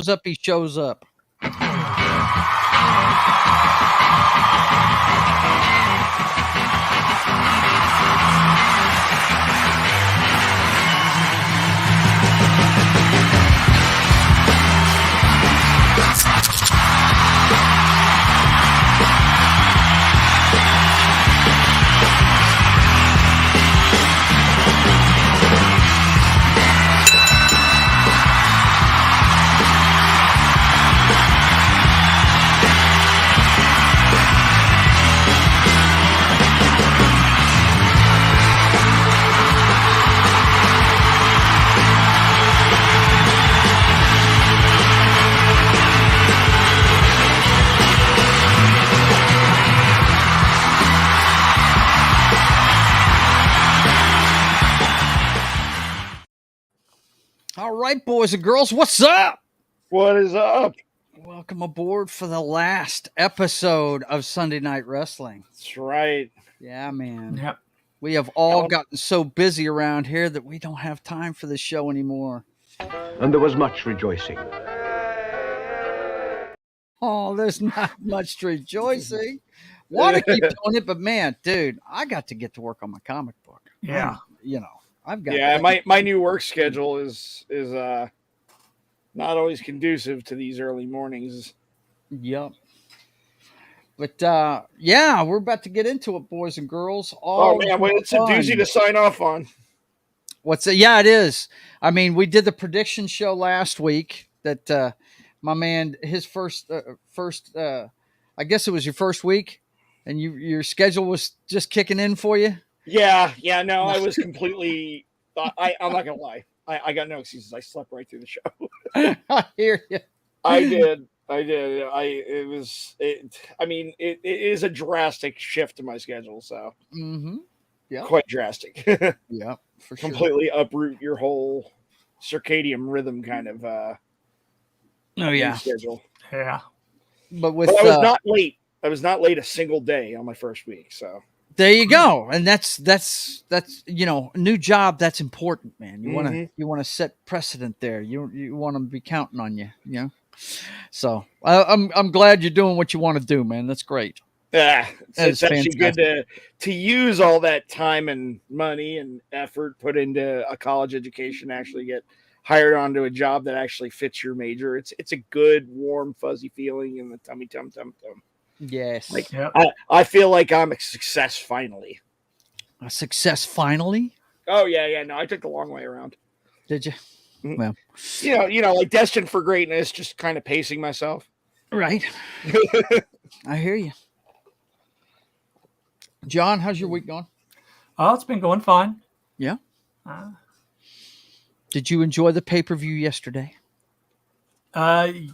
Up, he shows up. All right, boys and girls, what's up? What is up? Welcome aboard for the last episode of Sunday Night Wrestling. That's right. Yeah, man. Yep. We have all gotten so busy around here that we don't have time for this show anymore. And there was much rejoicing. Oh, there's not much rejoicing. Want to keep doing it, but man, dude, I got to get to work on my comic book. Yeah. I've got. Yeah, my new work schedule is not always conducive to these early mornings. Yep. But yeah, we're about to get into it, boys and girls. Oh man, well, it's a doozy to sign off on. What's it? Yeah, it is. I mean, we did the prediction show last week. That my man, his first, I guess it was your first week, and your schedule was just kicking in for you. Yeah. No, I was completely. I'm not gonna lie. I got no excuses. I slept right through the show. I hear you. I did. It is a drastic shift in my schedule. So. Mm-hmm. Yeah. Quite drastic. Yeah, for sure. Completely uproot your whole circadian rhythm kind of schedule. Yeah. But I was not late. I was not late a single day on my first week. So there you go. And that's new job, that's important, man. You want to set precedent there. You want to be counting on you, you know. So I'm glad you're doing what you want to do, man. That's great. Yeah, it's actually good to use all that time and money and effort put into a college education, actually get hired onto a job that actually fits your major. It's a good, warm, fuzzy feeling in the tummy, tum. Yes. Like, yep. I feel like I'm a success finally. A success finally? Oh yeah. No, I took the long way around. Did you? Mm-hmm. Well, you know, like destined for greatness, just kind of pacing myself. Right. I hear you. John, how's your week going? Oh, it's been going fine. Yeah. Did you enjoy the pay-per-view yesterday? Kind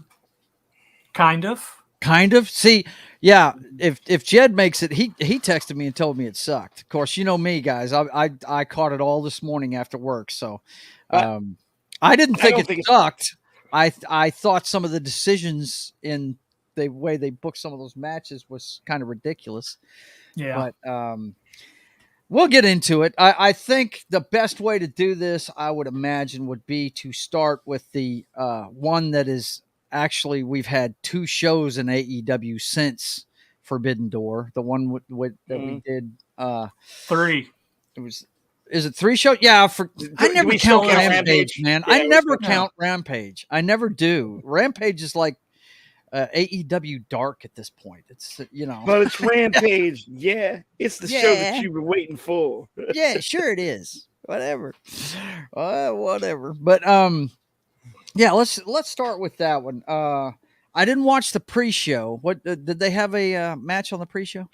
of. Kind of. See, yeah. If Jed makes it, he texted me and told me it sucked. Of course, you know me, guys. I caught it all this morning after work, so I didn't think it sucked. I thought some of the decisions in the way they booked some of those matches was kind of ridiculous. Yeah. But we'll get into it. I think the best way to do this, I would imagine, would be to start with the one that is actually, we've had two shows in AEW since Forbidden Door. The one that we did. 3. Is it 3 shows? Yeah. I never count Rampage, man. Yeah, I never count Rampage. I never do. Rampage is like AEW Dark at this point. It's but it's Rampage. Yeah, it's the show that you've been waiting for. Yeah, sure it is. Whatever. But yeah, let's start with that one. I didn't watch the pre-show. What did they have a match on the pre-show?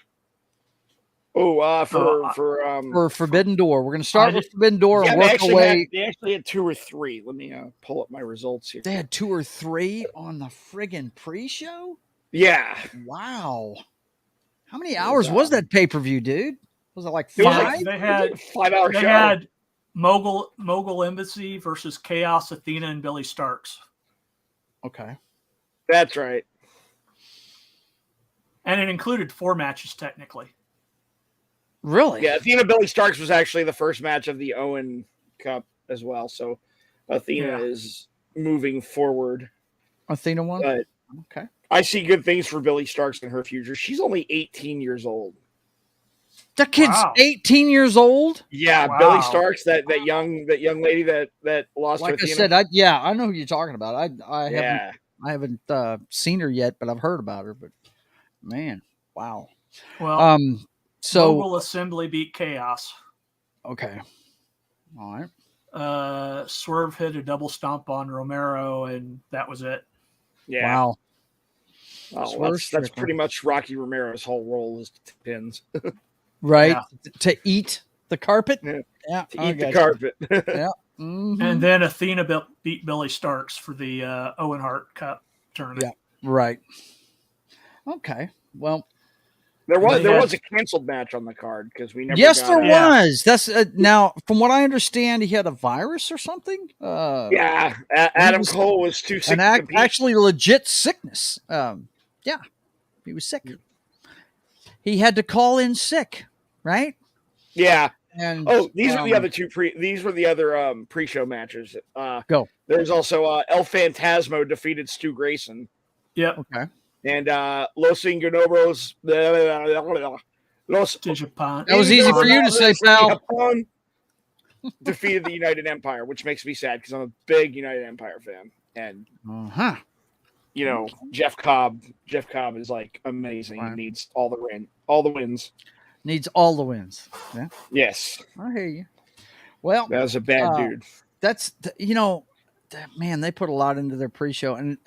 Oh, for Forbidden Door. We're going to start with Forbidden Door and work away. They actually had 2 or 3. Let me pull up my results here. They had 2 or 3 on the friggin' pre-show? Yeah. Wow. How many hours was that pay-per-view, dude? Was it like 5? They had 5-hour show. They had Mogul Embassy versus Chaos Athena and Billy Starks. Okay. That's right. And it included 4 matches technically. Really? Yeah, Athena Billy Starks was actually the first match of the Owen Cup as well. So Athena is moving forward. Athena won. But okay. I see good things for Billy Starks in her future. She's only 18 years old. The kid's 18 years old. Yeah, Wow. Billy Starks, that young lady that lost Like to I Athena. said, I know who you're talking about. I haven't seen her yet, but I've heard about her. But man, wow. Well, so Mogul Assembly beat Chaos. Okay, all right. Swerve hit a double stomp on Romero, and that was it. Yeah. Wow. Oh, that's pretty much Rocky Romero's whole role is to pins. Right. Yeah. To eat the carpet. Yeah. To eat the carpet. Yeah. Mm-hmm. And then Athena beat Billy Starks for the Owen Hart Cup tournament. Yeah. Right. Okay. Well, there was a canceled match on the card because we never. Yes, there was. That's now, from what I understand, he had a virus or something. Yeah, Adam Cole was too sick. Actually, legit sickness. Yeah, he was sick. He had to call in sick, right? Yeah. And these are the other these were the other pre-show matches. Go. There's also El Phantasmo defeated Stu Grayson. Yep. Okay. And Los Ingonobles. That was easy for you to say, pal. Defeated the United Empire, which makes me sad because I'm a big United Empire fan. And you know, Jeff Cobb is like amazing. Right. He needs all the wins. Needs all the wins. Yeah. Yes. I hear you. Well, that was a bad dude. That's man, they put a lot into their pre-show, and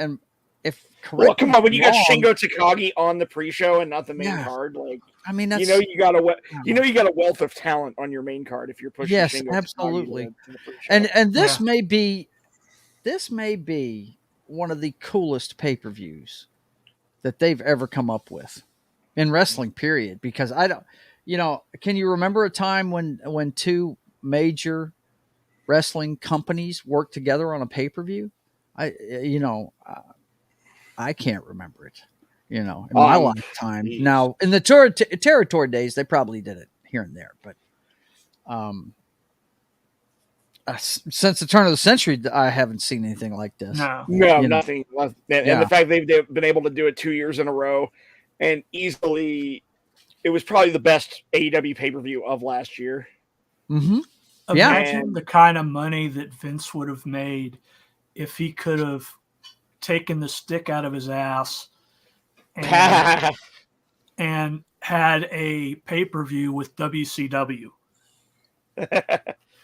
if correct. Well, come on, when you got Shingo Takagi on the pre-show and not the main card, like I mean, that's, you got a wealth of talent on your main card if you're pushing. Yes, Shingo absolutely. To the pre-show. And this may be one of the coolest pay-per-views that they've ever come up with in wrestling, period. Because I don't, can you remember a time when two major wrestling companies worked together on a pay-per-view? I can't remember it, in my lifetime. Geez. Now, in the territory days, they probably did it here and there, but since the turn of the century, I haven't seen anything like this. No, nothing. And the fact they've been able to do it 2 years in a row, and easily, it was probably the best AEW pay-per-view of last year. Mm-hmm. Imagine the kind of money that Vince would have made if he could have taken the stick out of his ass and had a pay-per-view with WCW.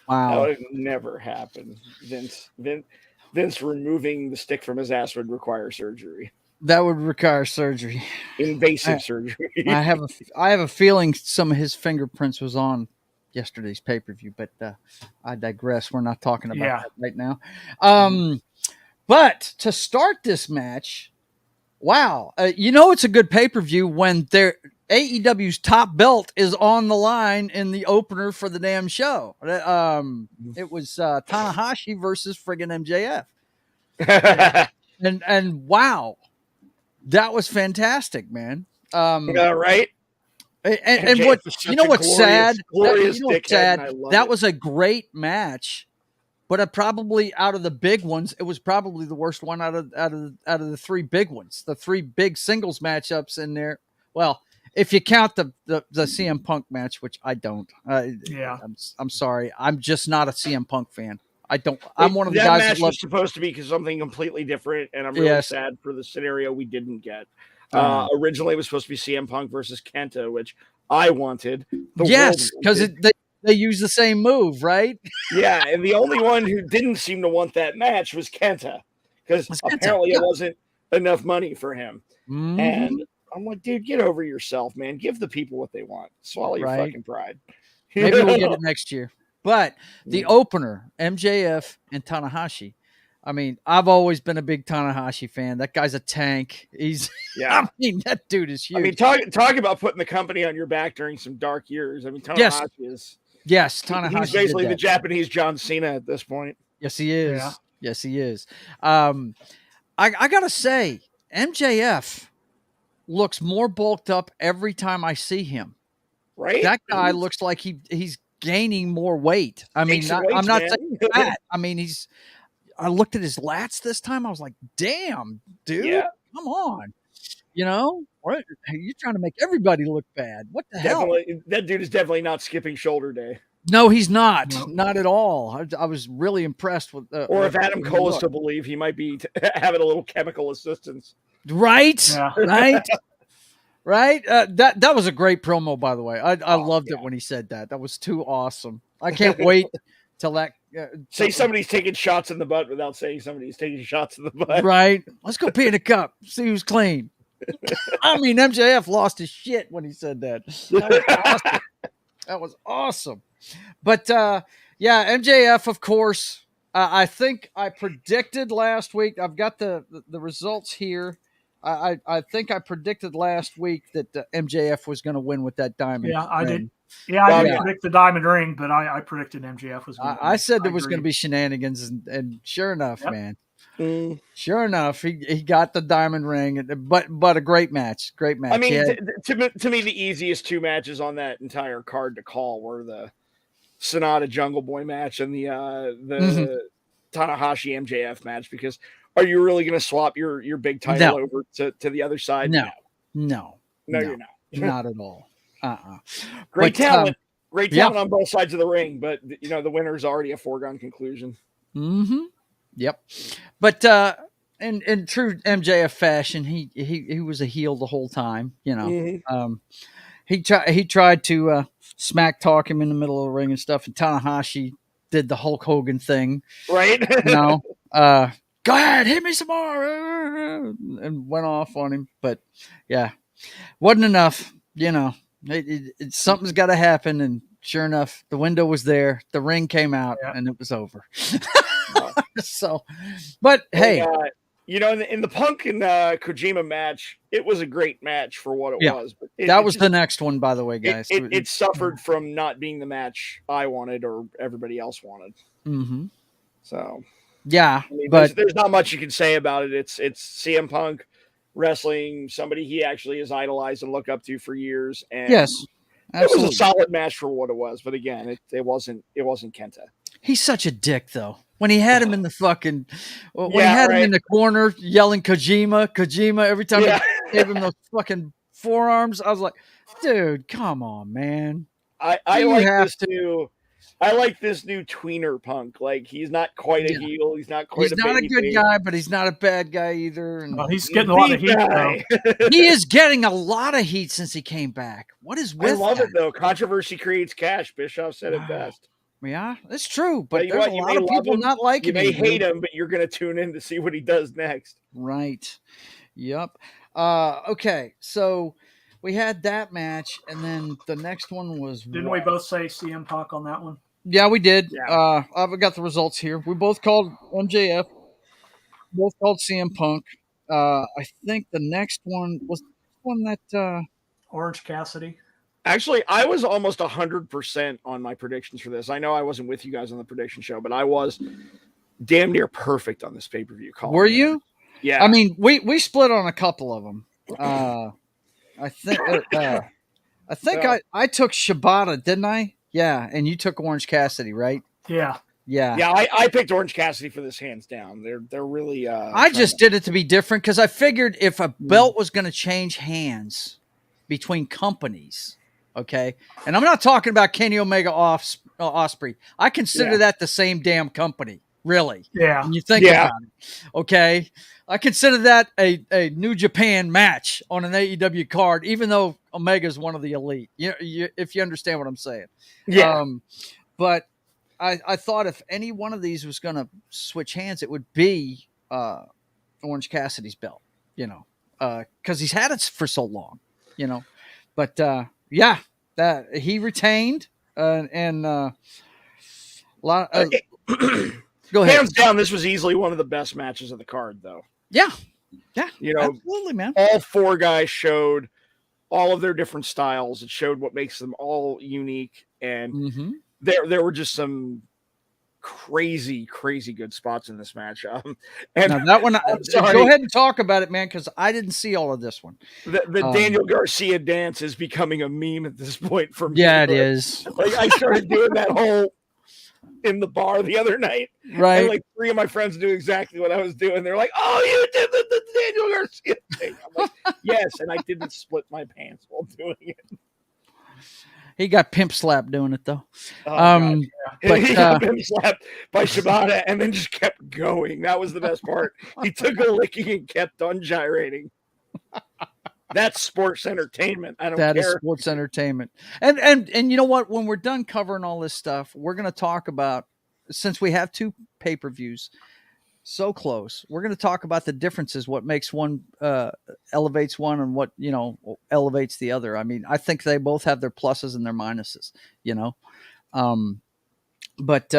Wow. That would never happen. Vince removing the stick from his ass would require surgery. That would require surgery. Invasive surgery. I have a feeling some of his fingerprints was on yesterday's pay-per-view, but I digress. We're not talking about that right now. But to start this match, wow. It's a good pay-per-view when AEW's top belt is on the line in the opener for the damn show. It was Tanahashi versus friggin' MJF. and wow, that was fantastic, man. Right? And what's sad? That was a great match. But probably out of the big ones, it was probably the worst one out of the three big ones. The three big singles matchups in there. Well, if you count the CM Punk match, which I don't. I'm sorry. I'm just not a CM Punk fan. I don't. I'm one of the guys that match that was supposed to be something completely different, and I'm really sad for the scenario we didn't get. Originally, it was supposed to be CM Punk versus Kenta, which I wanted. Yes, because they use the same move, right? Yeah, and the only one who didn't seem to want that match was Kenta, because apparently it wasn't enough money for him. Mm-hmm. And I'm like, dude, get over yourself, man. Give the people what they want. Swallow your fucking pride. Maybe we'll get it next year. But the opener, MJF and Tanahashi. I mean, I've always been a big Tanahashi fan. That guy's a tank. I mean, that dude is huge. I mean, talk about putting the company on your back during some dark years. I mean, Tanahashi is. Yes, Tanahashi. He's basically the Japanese John Cena at this point. Yes, he is. Yeah. Yes, he is. I gotta say, MJF looks more bulked up every time I see him. Right? That guy looks like he's gaining more weight. I mean, I'm not saying fat. I mean, I looked at his lats this time. I was like, damn, dude, come on. You know, what? You're trying to make everybody look bad. What the hell? That dude is definitely not skipping shoulder day. No, he's not. No. Not at all. I was really impressed with. Or if Adam Cole is to believe, he might be having a little chemical assistance. Right. Yeah. Right. Right. That was a great promo, by the way. I loved it when he said that. That was too awesome. I can't wait till that. Say somebody's taking shots in the butt without saying somebody's taking shots in the butt. Right. Let's go pee in a cup. See who's clean. I mean, MJF lost his shit when he said that. That was awesome. That was awesome. But yeah, MJF, of course. I think I predicted last week. I've got the results here. I think I predicted last week that MJF was going to win with that diamond. Yeah, I did. Yeah, I didn't predict the diamond ring, but I predicted MJF was going to win. I said there was going to be shenanigans, and sure enough, man. Sure enough, he got the diamond ring, but a great match. Great match. I mean, to me, the easiest two matches on that entire card to call were the Sonata Jungle Boy match and the Tanahashi MJF match, because are you really going to swap your big title over to the other side? No, you're not. Not at all. Great talent on both sides of the ring, but the winner is already a foregone conclusion. Mm-hmm. Yep. But in true MJF fashion, he was a heel the whole time. He tried to smack talk him in the middle of the ring and stuff, and Tanahashi did the Hulk Hogan thing, right? Go ahead, hit me some more, and went off on him. But yeah, wasn't enough. Something's got to happen, and sure enough, the window was there. The ring came out, and it was over. So, but hey, in the Punk and Kojima match, it was a great match for what it was. But that was the next one, by the way, guys. It suffered from not being the match I wanted or everybody else wanted. Mm-hmm. So, yeah, I mean, but there's not much you can say about it. It's CM Punk wrestling somebody he actually has idolized and looked up to for years. And yes, absolutely. It was a solid match for what it was. But again, it wasn't Kenta. He's such a dick, though. When he had him in the fucking, him in the corner yelling Kojima every time he gave him those fucking forearms, I was like, dude, come on, man. I like this new tweener Punk. Like, he's not quite a heel. He's not quite. He's not a good guy, but he's not a bad guy either. And he's getting a lot of heat, though. He is getting a lot of heat since he came back. What is with that? I love it, though. Controversy creates cash. Bischoff said it best. Yeah, it's true, but there's a lot of people not liking him. You may hate him, but you're going to tune in to see what he does next. Right. Yep. Okay, so we had that match, and then the next one was... Didn't we both say CM Punk on that one? Yeah, we did. Yeah. I've got the results here. We both called MJF. Both called CM Punk. I think the next one was one that... Orange Cassidy. Actually, I was almost 100% on my predictions for this. I know I wasn't with you guys on the prediction show, but I was damn near perfect on this pay-per-view call. Were you? Yeah. I mean, we split on a couple of them. I think I took Shibata, didn't I? Yeah, and you took Orange Cassidy, right? Yeah. Yeah. Yeah, I picked Orange Cassidy for this hands down. They're really I just did it to be different because I figured if a belt was going to change hands between companies, okay, and I'm not talking about Kenny Omega Osprey. I consider that the same damn company, really. Yeah. When you think about it, okay, I consider that a New Japan match on an AEW card, even though Omega is one of the elite. If you understand what I'm saying. Yeah. But I thought if any one of these was going to switch hands, it would be Orange Cassidy's belt. Because he's had it for so long. But that he retained and go ahead. Hands down, this was easily one of the best matches of the card, though. Yeah, absolutely, man. All four guys showed all of their different styles. It showed what makes them all unique, and there were just some crazy good spots in this match. And now that one, go ahead and talk about it, man, because I didn't see all of this one. The Daniel Garcia dance is becoming a meme at this point for me. Yeah, it is. Like, I started doing that whole in the bar the other night. Right. And like 3 of my friends knew exactly what I was doing. They're like, "Oh, you did the Daniel Garcia thing." I'm like, "Yes," and I didn't split my pants while doing it. He got pimp slapped doing it though. Oh, God, yeah. But he got pimp slapped by Shibata and then just kept going. That was the best part. He took a licking and kept on gyrating. That's sports entertainment. I don't care. That is sports entertainment. And you know what? When we're done covering all this stuff, we're going to talk about, since we have 2 pay-per-views so close, we're going to talk about the differences, what makes one elevates one and what, elevates the other. I mean, I think they both have their pluses and their minuses, But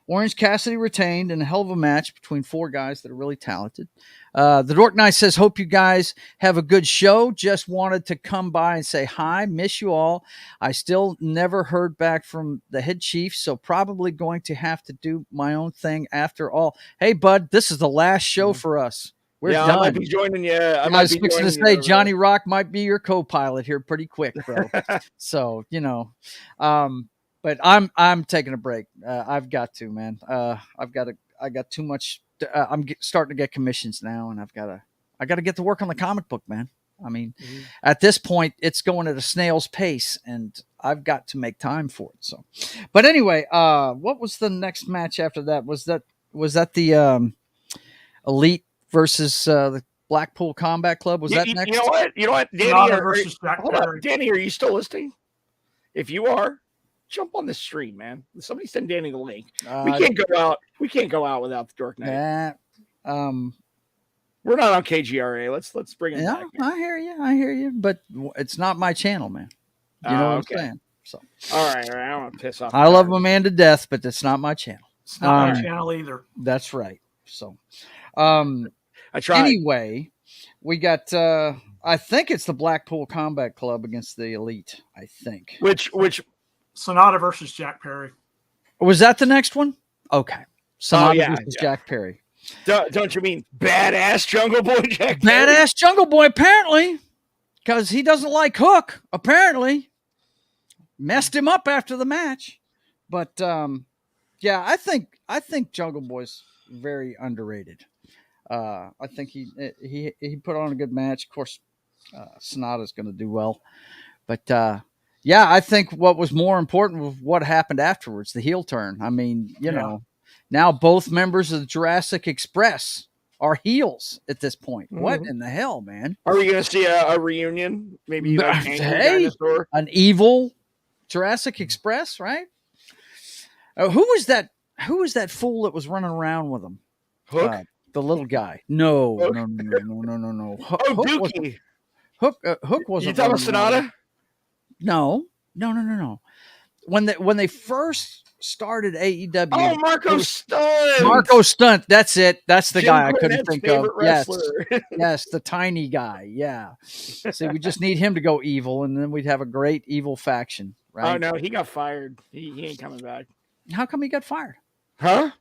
Orange Cassidy retained in a hell of a match between 4 guys that are really talented. The Dork Knight says, hope you guys have a good show. Just wanted to come by and say hi. Miss you all. I still never heard back from the head chief, so probably going to have to do my own thing after all. Hey, bud, this is the last show for us. We're done. I might be joining you. I was fixing to say Johnny Rock might be your co-pilot here pretty quick, bro. So, but I'm taking a break. I've got to, man. I got too much. I'm starting to get commissions now, and I got to get to work on the comic book, man. I mean, at this point, it's going at a snail's pace, and I've got to make time for it. So, but anyway, what was the next match after that? Was that the Elite versus the Blackpool Combat Club? Was that next? You know what? Danny, are you still listening? If you are, jump on the stream, man. Somebody send Danny the link. We can't go out. We can't go out without the Dork Knight. We're not on KGRA. Let's bring it back. I hear you. But it's not my channel, man. You know what I'm saying? So all right. I don't want to piss off. I love my man to death, but it's not my channel. It's not my channel either. That's right. So, I tried. Anyway, we got. I think it's the Blackpool Combat Club against the Elite. I think. Which Sonata versus Jack Perry. Was that the next one? Okay. Sonata versus Jack Perry. Don't you mean badass Jungle Boy Jack Perry? Badass Jungle Boy, apparently. Because he doesn't like Hook, apparently. Messed him up after the match. But, I think Jungle Boy's very underrated. I think he put on a good match. Of course, Sonata's going to do well. But, I think what was more important was what happened afterwards, the heel turn. I mean, now both members of the Jurassic Express are heels at this point. Mm-hmm. What in the hell, man? Are we going to see a reunion? Maybe like an evil Jurassic Express, right? Who was that fool that was running around with him? Hook? The little guy. No. Hook? No. Hook wasn't. You talking about Sonata? No. When they first started AEW. Oh, Marco Stunt. That's it. That's the guy I couldn't think of. Yes, the tiny guy. Yeah. See, we just need him to go evil, and then we'd have a great evil faction, right? Oh no, he got fired. He ain't coming back. How come he got fired? Huh?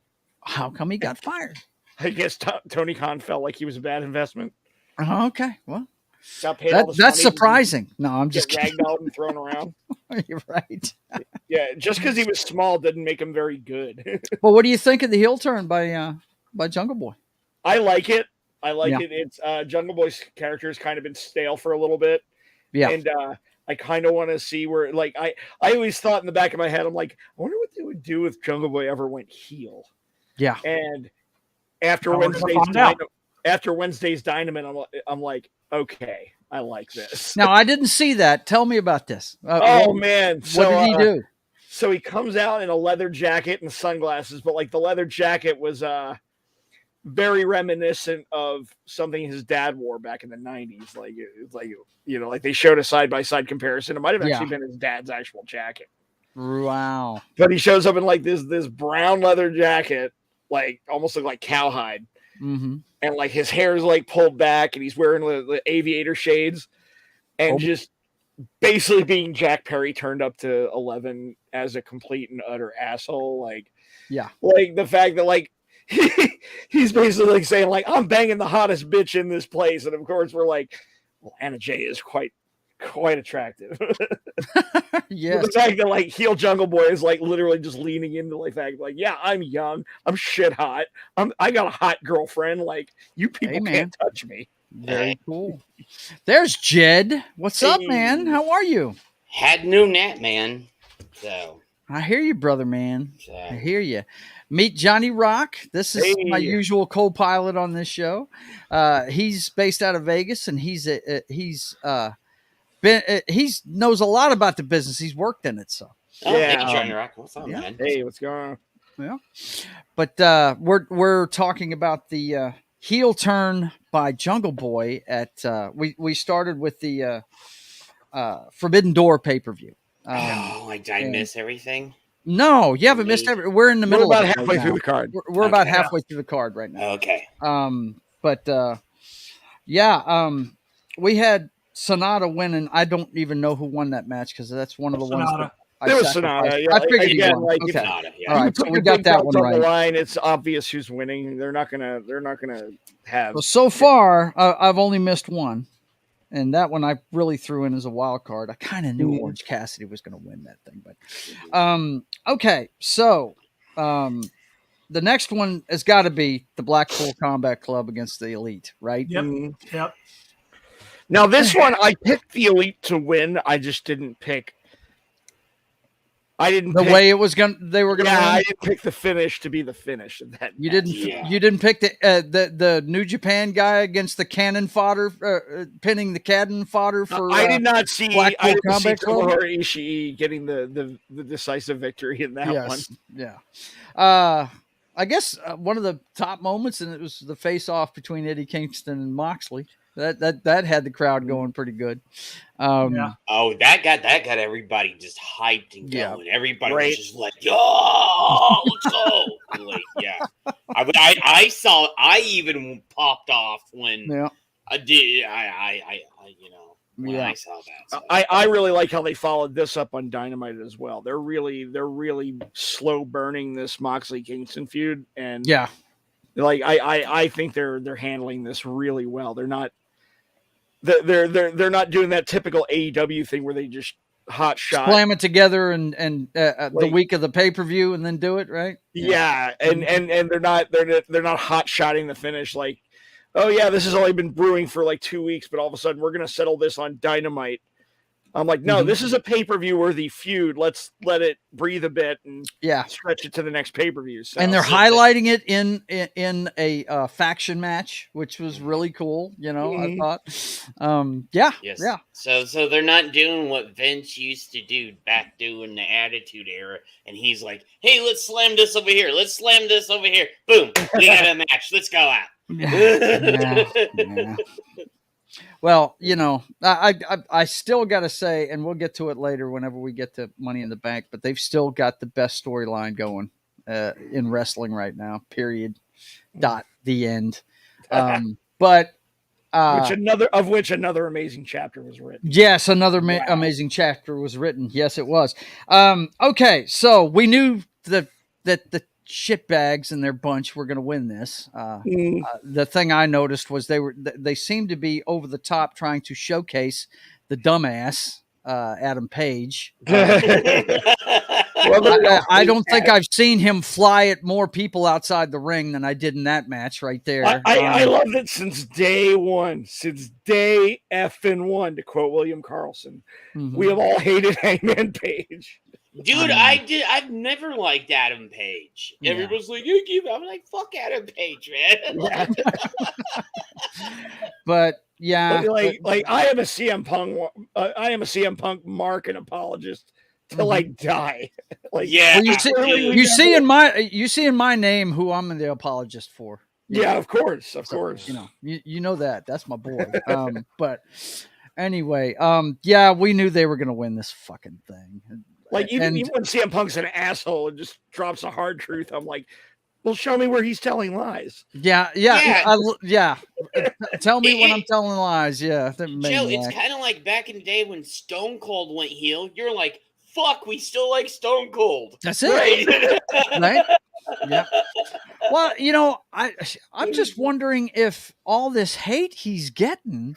How come he got fired? I guess Tony Khan felt like he was a bad investment. Okay, well. That's surprising. No, I'm just ragdolled and thrown around. You're right. Yeah, just because he was small didn't make him very good. Well, what do you think of the heel turn by Jungle Boy? I like it. It. It's Jungle Boy's character has kind of been stale for a little bit. Yeah, and I kind of want to see where. Like I always thought in the back of my head, I'm like, I wonder what they would do if Jungle Boy ever went heel. Yeah, and after Wednesday's Dynamite, I'm like, okay, I like this. Now, I didn't see that. Tell me about this. Man. What did he do? So he comes out in a leather jacket and sunglasses, but like the leather jacket was very reminiscent of something his dad wore back in the 90s. Like it's like, like they showed a side-by-side comparison. It might have actually been his dad's actual jacket. Wow. But he shows up in like this brown leather jacket, like almost look like cowhide. Mm-hmm. And like his hair is like pulled back and he's wearing the aviator shades and just basically being Jack Perry turned up to 11 as a complete and utter asshole. Like the fact that like he's basically like saying like, I'm banging the hottest bitch in this place. And of course we're like, well, Anna Jay is quite quite attractive. Yes. The fact that like heel Jungle Boy is like literally just leaning into like fact like, yeah, I'm young, I'm shit hot, I got a hot girlfriend. Like you people can't touch me. Very cool. There's Jed. What's up, man? How are you? Had known that, man. So I hear you, brother, man. I hear you. Meet Johnny Rock. This is my usual co-pilot on this show. He's based out of Vegas, and he knows a lot about the business. He's worked in it, so. Hey, Johnny Rock. What's up, man? Hey, what's going on? Yeah, but we're talking about the heel turn by Jungle Boy at we started with the Forbidden Door pay-per-view. Did I miss everything? No, you haven't missed everything. We're in the middle. We're about of it halfway right through now. the card. We're about halfway through the card right now. Okay. We had Sonata winning. I don't even know who won that match because that's one of the ones. There was Sonata. Yeah, I figured he won. Like, okay. Sonata, yeah. All right, so we got that one right. On the line, it's obvious who's winning. They're not gonna have. Well, so far, I've only missed one, and that one I really threw in as a wild card. I kind of knew Orange Cassidy was going to win that thing, but okay. So the next one has got to be the Blackpool Combat Club against the Elite, right? Yep. Now this one, I picked the Elite to win. I just didn't pick. Way it was they were gonna win. I didn't pick the finish to be the finish of that. You didn't pick the New Japan guy against the cannon fodder, pinning the cannon fodder for. I did not see Blackpool Combat Club or Ishii getting the decisive victory in that one. Yeah. I guess one of the top moments, and it was the face off between Eddie Kingston and Moxley. That had the crowd going pretty good. Oh, that got everybody just hyped and going. Yeah. Everybody was just like, "Yo, let's go!" Like, yeah. I even popped off when I did. I saw that. So. I really like how they followed this up on Dynamite as well. They're really slow burning this Moxley Kingston feud, and like I think they're handling this really well. They're not. They're not doing that typical AEW thing where they just hot shot slam it together and the week of the pay-per-view and then do it right. Yeah. And they're not hot shotting the finish like, oh yeah, this has only been brewing for like 2 weeks, but all of a sudden we're gonna settle this on Dynamite. I'm like, no, this is a pay-per-view worthy feud. Let's let it breathe a bit and stretch it to the next pay-per-view. So, and they're highlighting it in a faction match, which was really cool. I thought, yes. So they're not doing what Vince used to do back during the Attitude Era, and he's like, hey, let's slam this over here. Let's slam this over here. Boom, we got a match. Let's go out. Yeah. Well, I still got to say, and we'll get to it later whenever we get to Money in the Bank, but they've still got the best storyline going in wrestling right now, period. The end. But which another amazing chapter was written. Yes, another amazing chapter was written. Yes, it was. Okay, so we knew that the shitbags and their bunch were going to win this. The thing I noticed was they seemed to be over the top trying to showcase the dumbass Adam Page. I don't think I've seen him fly at more people outside the ring than I did in that match right there. I loved it since day one. Since day effing one, to quote William Carlson. We have all hated Hangman Page. Dude, I've never liked Adam Page. Everyone's like, I'm like, fuck Adam Page, man. But yeah, like I am a CM Punk mark and apologist till I die. Like, yeah, well, you see in my name who I'm the apologist for. Yeah, of course. You know that's my boy. But anyway, we knew they were gonna win this fucking thing. Like even when CM Punk's an asshole and just drops a hard truth, I'm like, well, show me where he's telling lies. Yeah. Tell me when I'm telling lies. Yeah, Joe, it's kind of like back in the day when Stone Cold went heel. You're like, fuck, we still like Stone Cold. That's it, right? Yeah. Well, I'm just wondering if all this hate he's getting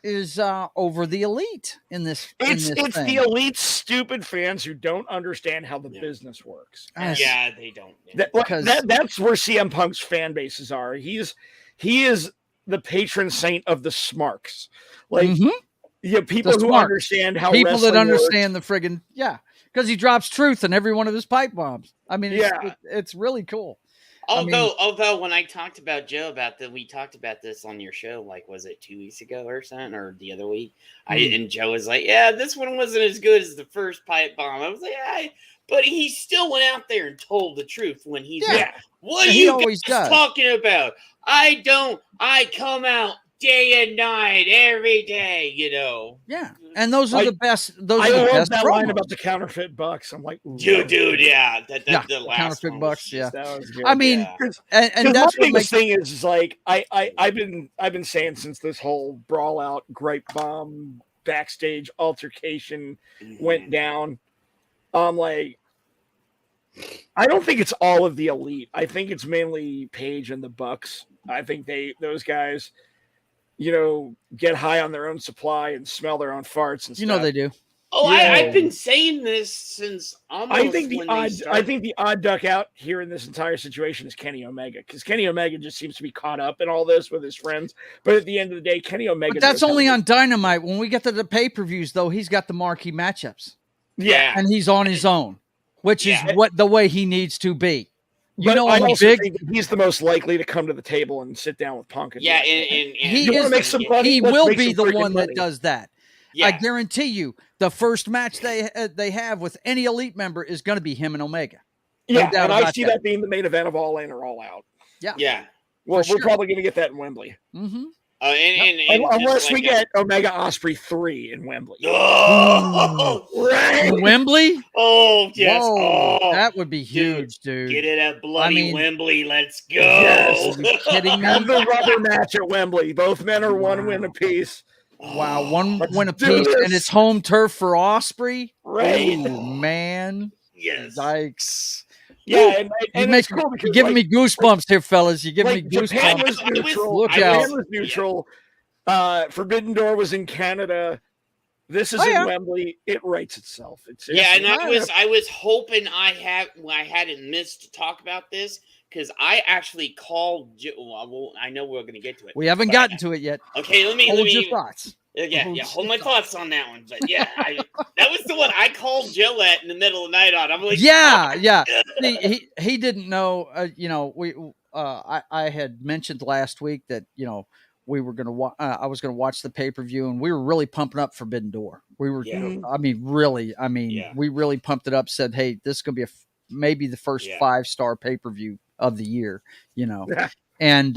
is over the elite in this. It's thing. the elite stupid fans who don't understand how the business works. Yeah, they don't. That's where CM Punk's fan bases are. He is the patron saint of the smarks. Like people who understand how people that understand works. the friggin' because he drops truth in every one of his pipe bombs. I mean, it's really cool. Although when I talked about Joe about we talked about this on your show, like was it 2 weeks ago or something, or the other week? And Joe was like, "Yeah, this one wasn't as good as the first pipe bomb." I was like, "Yeah," but he still went out there and told the truth when he's like, "What are you guys talking about? I come out day and night every day, you know." Yeah, and those are the best. I love that line about the counterfeit bucks. I'm like, dude, yeah, the last counterfeit bucks. That was good. I mean, and that's the biggest thing is like I've been saying since this whole brawl out, gripe bomb, backstage altercation went down. Like, I don't think it's all of the elite. I think it's mainly Paige and the Bucks. I think those guys, get high on their own supply and smell their own farts and stuff. They do. Oh, yeah. I've been saying this since almost. I think the odd duck out here in this entire situation is Kenny Omega, because Kenny Omega just seems to be caught up in all this with his friends. But at the end of the day, Kenny Omega. But that's only on Dynamite. When we get to the pay-per-views, though, he's got the marquee matchups. Yeah, and he's on his own, which is the way he needs to be. I also think he's the most likely to come to the table and sit down with Punk. And he will be the one that does that. Yeah. I guarantee you, the first match they have with any elite member is going to be him and Omega. Yeah, and I see that being the main event of All In or All Out. Yeah. Well, we're probably going to get that in Wembley. Mm-hmm. Unless we get Omega Osprey 3 in Wembley. Oh, right. Wembley? Oh, yes. Whoa, that would be huge, dude. Get it at bloody Wembley. Let's go. Yes. Are you kidding me? Have the rubber match at Wembley. Both men are one win apiece. Wow, one win apiece, and it's home turf for Osprey. Right, man. Yes, yikes. Yeah, and it's cool because you're giving me goosebumps here, fellas. You're giving me goosebumps. Japan was neutral. Look out. Japan was neutral. Forbidden Door was in Canada. This is in Wembley. It writes itself. And I was hoping I hadn't missed to talk about this, because I actually called. I know we're going to get to it. We haven't gotten to it yet. Okay, let me hold your thoughts. Hold my thoughts on that one. But that was the one I called Joe at in the middle of the night on. I'm like, See, he didn't know. I had mentioned last week that we were going to I was going to watch the pay-per-view, and we were really pumping up Forbidden Door. We were, we really pumped it up. Said, hey, this is going to be maybe the first 5-star pay-per-view of the year, and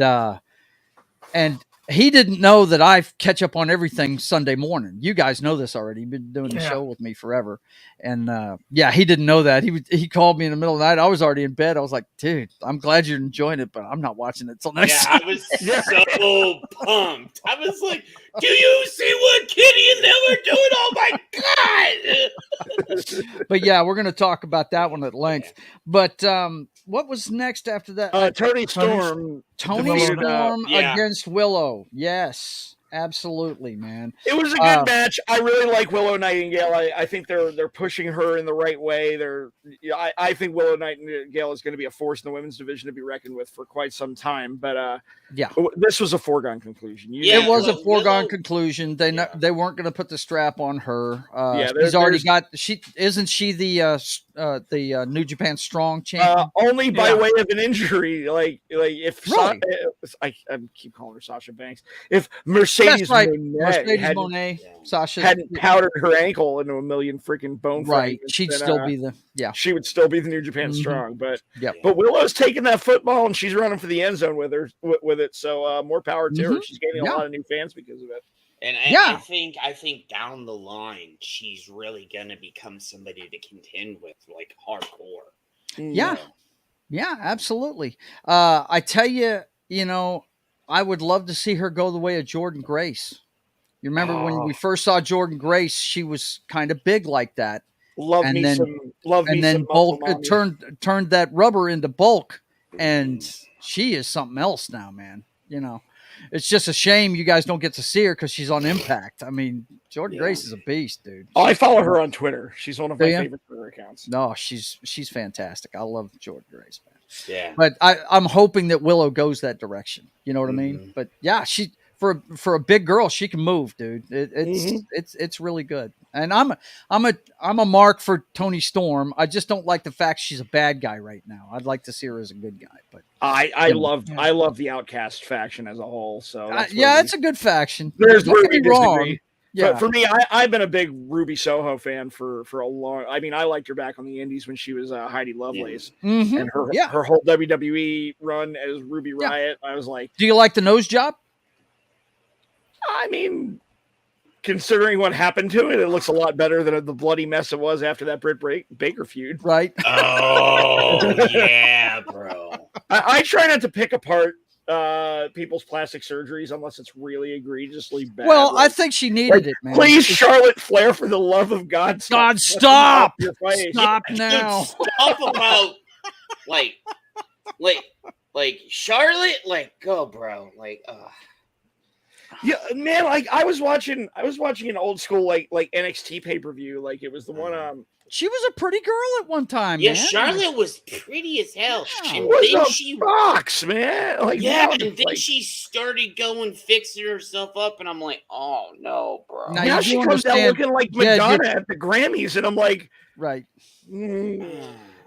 he didn't know that I catch up on everything Sunday morning. You guys know this already. You've been doing the show with me forever. And he didn't know that. He called me in the middle of the night. I was already in bed. I was like, dude, I'm glad you're enjoying it, but I'm not watching it till next time. I was so pumped. I was like, do you see what Kitty and them are doing? Oh my God. But we're going to talk about that one at length. But what was next after that? Tony Storm against Willow. Yes, absolutely, man. It was a good match. I really like Willow Nightingale. I think they're pushing her in the right way. I think Willow Nightingale is going to be a force in the women's division to be reckoned with for quite some time. But this was a foregone conclusion. It was a foregone conclusion. They weren't going to put the strap on her. She's already got. Isn't she the New Japan Strong champion? Only by way of an injury. Like if really? I keep calling her Sasha Banks. If Mercedes Moné Sasha hadn't powdered her ankle into a million freaking bone fragments, she'd still be she would still be the New Japan Strong. But Willow's taking that football and she's running for the end zone with it. So more power to her. She's gaining a lot of new fans because of it. And I think down the line she's really gonna become somebody to contend with, like hardcore. Yeah, absolutely. I tell you, I would love to see her go the way of Jordynne Grace. You remember when we first saw Jordynne Grace, she was kind of big like that. Then Bulk turned that rubber into Bulk, and she is something else now, man. It's just a shame you guys don't get to see her because she's on Impact. I mean, Jordynne Grace is a beast, dude. Oh, I follow her on Twitter. She's one of my favorite Twitter accounts. No, she's fantastic. I love Jordynne Grace, man. Yeah. But I'm hoping that Willow goes that direction. You know what I mean? But yeah, she for a big girl, she can move, dude. It's really good. And I'm a mark for Toni Storm. I just don't like the fact she's a bad guy right now. I'd like to see her as a good guy. But I love the Outcast faction as a whole. So it's a good faction. There's where we disagree. Yeah. For me, I've been a big Ruby Soho fan for a long. I mean, I liked her back on the Indies when she was Heidi Lovelace, and her whole WWE run as Ruby Riott. I was like, do you like the nose job? I mean, considering what happened to it, it looks a lot better than the bloody mess it was after that Britt Baker feud. Right? Oh yeah, bro. I try not to pick apart people's plastic surgeries unless it's really egregiously bad. Well, I think she needed it, man. Please, Charlotte Flair, for the love of God, stop now. Dude, stop about like Charlotte, go, bro, yeah, man. Like I was watching an old school like NXT pay-per-view. Like it was the one. She was a pretty girl at one time. Yeah, man. Charlotte was pretty as hell. She was a box, man. Like and then she started fixing herself up, and I'm like, oh no, bro. Now she comes out looking like Madonna at the Grammys, and I'm like, right.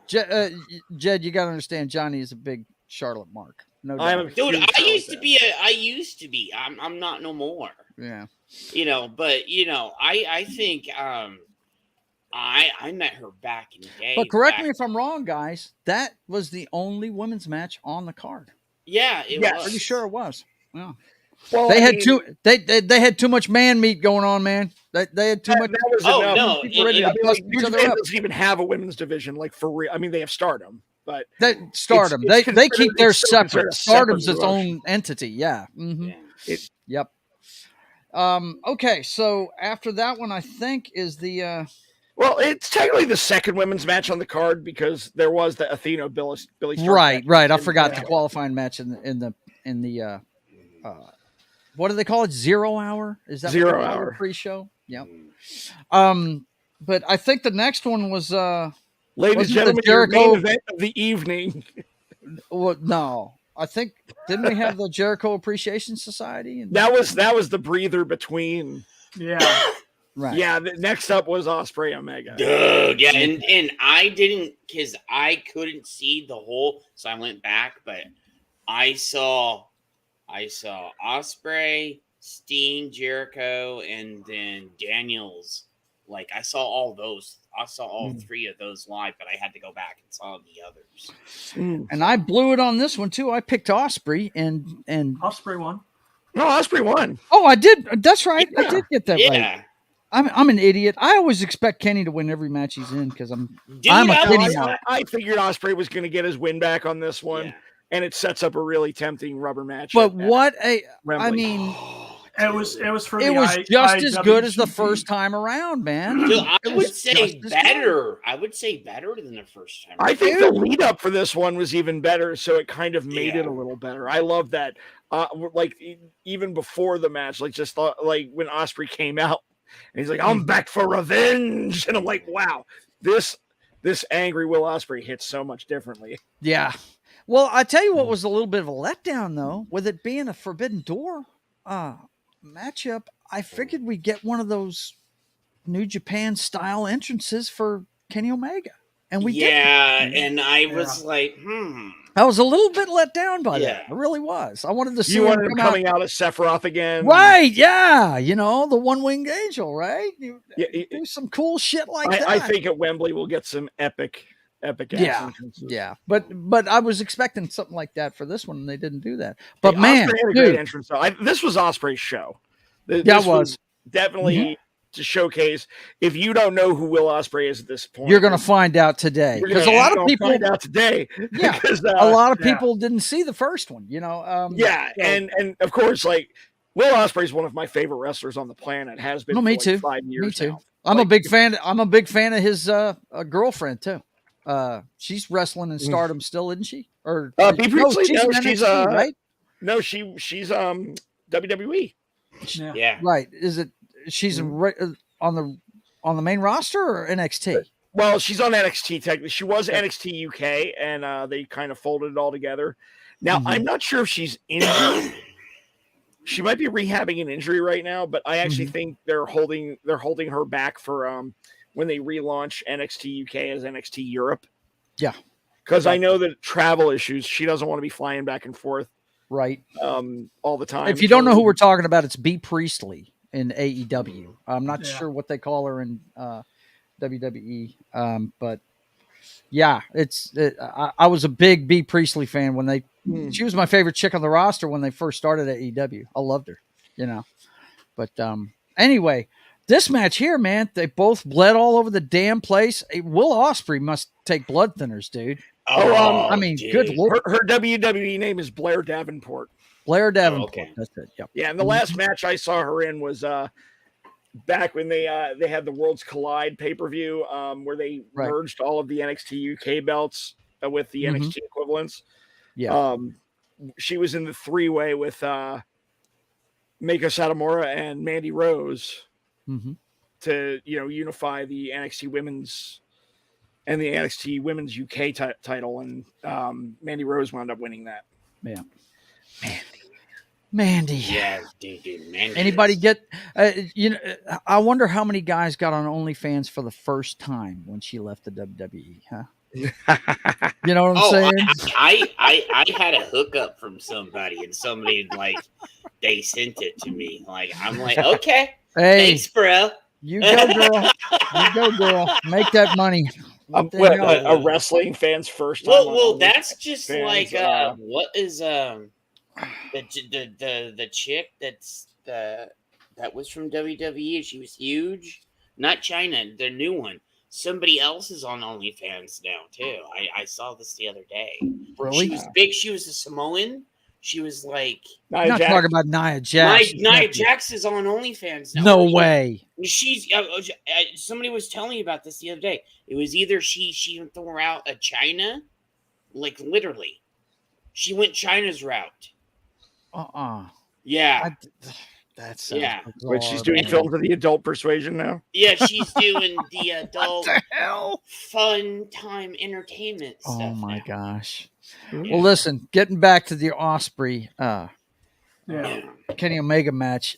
Jed, you got to understand, Johnny is a big Charlotte mark. No doubt. Dude, I used to be. I'm not no more. Yeah. But I think I met her back in the day. But correct me if I'm wrong, guys. That was the only women's match on the card. Yeah, it was. Pretty sure it was. Yeah. Well, they had too much man meat going on, man. They had too much. It doesn't even have a women's division, like for real. I mean, they have Stardom, but Stardom. They keep theirs separate. Stardom's its own entity. Yeah. Mm-hmm. Yep. Okay, so after that one, I think is the. Well, it's technically the second women's match on the card because there was the Athena Billy Stark right. I forgot the qualifying match in the what do they call it? 0 hour? Is that 0 hour pre-show? Yeah. But I think the next one was ladies and gentlemen, your main event of the evening. Well, no. I think didn't we have the Jericho Appreciation Society? That was the breather between. Yeah. Right. Yeah, next up was Ospreay Omega. Dude, yeah, and I didn't because I couldn't see the whole, so I went back, but I saw Ospreay, Steen, Jericho, and then Daniels. Like I saw all those. I saw all three of those live, but I had to go back and saw the others. And I blew it on this one too. I picked Ospreay and Ospreay won. No, Ospreay won. Oh, I did. That's right. Yeah. I did get that right. Yeah. I'm an idiot. I always expect Kenny to win every match he's in because I'm a Kenny mark. I figured Ospreay was going to get his win back on this one, and it sets up a really tempting rubber match. But I mean, it was just as good as the first time around, man. Dude, I would say better. I would say better than the first time. I think the lead up for this one was even better, so it kind of made it a little better. I love that. Like even before the match, like just thought like when Ospreay came out. And he's like, I'm back for revenge. And I'm like, wow, this angry Will Ospreay hits so much differently. Yeah. Well, I tell you what was a little bit of a letdown, though, with it being a Forbidden Door matchup. I figured we'd get one of those New Japan style entrances for Kenny Omega. And we did. And I was like, I was a little bit let down by that. I really was. I wanted to see him coming out as Sephiroth again. Right, yeah. The one-winged angel, right? Do some cool shit like that. I think at Wembley we'll get some epic entrances. Yeah. But I was expecting something like that for this one, and they didn't do that. But man, Ospreay had a great entrance. This was Ospreay's show. This was definitely to showcase. If you don't know who Will Ospreay is at this point, you're going to find out today because a lot of people find out today. Yeah, because a lot of people didn't see the first one. And of course, like Will Ospreay is one of my favorite wrestlers on the planet. Has been. Me too. 5 years. Me too. Now. I'm a big fan. I'm a big fan of his girlfriend too. She's wrestling in Stardom still, isn't she? Or she's NXT, right? No, she's WWE. Yeah. Right. Is it? She's on the main roster or NXT? Well, she's on NXT technically. She was NXT UK, and they kind of folded it all together. Now, I'm not sure if she's injured. She might be rehabbing an injury right now, but I actually think they're holding her back for when they relaunch NXT UK as NXT Europe. Yeah. Because I know that travel issues, she doesn't want to be flying back and forth. Right. All the time. If you don't know who we're talking about, it's B. Priestley in AEW. I'm not sure what they call her in WWE. But yeah, I was a big B. Priestley fan when she was my favorite chick on the roster when they first started at AEW. I loved her, but anyway, this match here, man, they both bled all over the damn place. Will Ospreay must take blood thinners, dude. I mean, dude. good lord. Her WWE name is Blair Davenport. Blair Davenport. Okay. That's it. Yep. Yeah, and the last match I saw her in was back when they had the Worlds Collide pay-per-view where they merged all of the NXT UK belts with the NXT equivalents. Yeah. She was in the three-way with Meiko Satomura and Mandy Rose to unify the NXT Women's and the NXT Women's UK title, and Mandy Rose wound up winning that. Yeah. Mandy. Yeah, dude, Mandy. Anybody get? I wonder how many guys got on OnlyFans for the first time when she left the WWE, huh? You know what I'm saying? I had a hookup from somebody, and somebody they sent it to me. I'm like, okay, thanks, bro. You go, girl. You go, girl. Make that money. A wrestling fan's first time. Well, that's just fans, what is the chick that was from WWE? She was huge. Not China, the new one. Somebody else is on OnlyFans now too. I saw this the other day. Really? She was big. She was a Samoan. She was like. I'm not talking about Nia Jax. Nia Jax is on OnlyFans now. No way. She's. Somebody was telling me about this the other day. It was either she threw out a China, literally. She went China's route. Yeah. That's bizarre. Wait, she's doing film for the adult persuasion now? Yeah, she's doing the adult fun time entertainment stuff. Oh my gosh. Yeah. Well, listen, getting back to the Ospreay Kenny Omega match.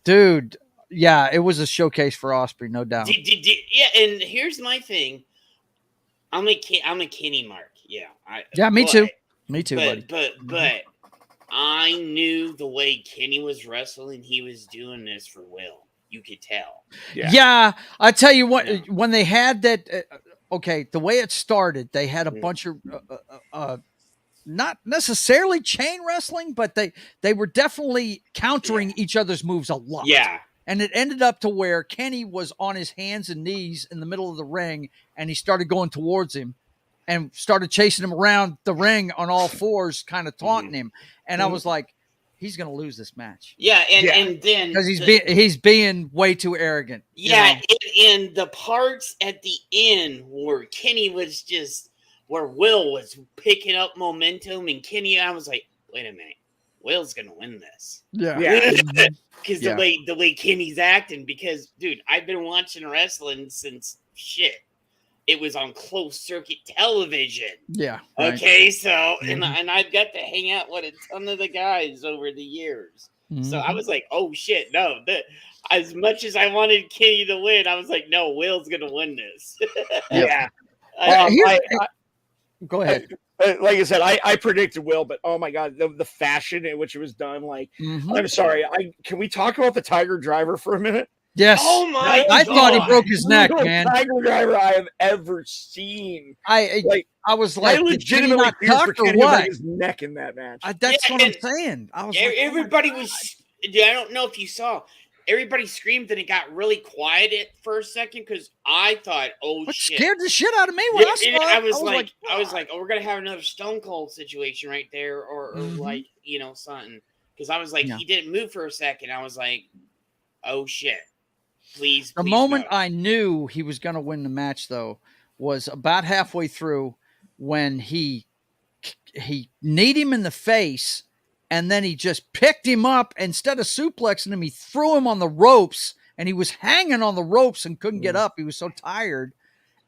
Dude, yeah, it was a showcase for Ospreay, no doubt. Yeah, and here's my thing. I'm a Kenny mark. Yeah. Me too. Me too, buddy. But I knew the way Kenny was wrestling, he was doing this for Will. You could tell. Yeah, I tell you what, when they had that, the way it started, they had a bunch of, not necessarily chain wrestling, but they were definitely countering each other's moves a lot. Yeah. And it ended up to where Kenny was on his hands and knees in the middle of the ring, and he started going towards him and started chasing him around the ring on all fours, kind of taunting him. And I was like, he's going to lose this match. Yeah, and then because he's being way too arrogant. Yeah, and the parts at the end where Kenny was where Will was picking up momentum, and Kenny, I was like, wait a minute, Will's going to win this. Yeah. Because the way Kenny's acting, because dude, I've been watching wrestling since it was on closed circuit television. Yeah. Okay, so and I've got to hang out with a ton of the guys over the years. So I was like, oh shit, no. As much as I wanted Kenny to win, I was like, no, Will's gonna win this. Go ahead. Like I said, I predicted Will, but oh my god, the fashion in which it was done. I'm sorry. Can we talk about the Tiger Driver for a minute? Yes. Oh my! I thought he broke his neck, man. Tiger Driver I have ever seen. I was like, I legitimately feared for what? His neck in that match. That's what I'm saying. I was everybody was. I don't know if you saw. Everybody screamed and it got really quiet for a second because I thought, "Oh shit!" Scared the shit out of me when I saw it. I was like, "Oh, we're gonna have another Stone Cold situation right there, or something." Because I was like, he didn't move for a second. I was like, "Oh shit!" Please. The moment I knew he was going to win the match, though, was about halfway through when he kneed him in the face and then he just picked him up. Instead of suplexing him, he threw him on the ropes, and he was hanging on the ropes and couldn't get up. He was so tired.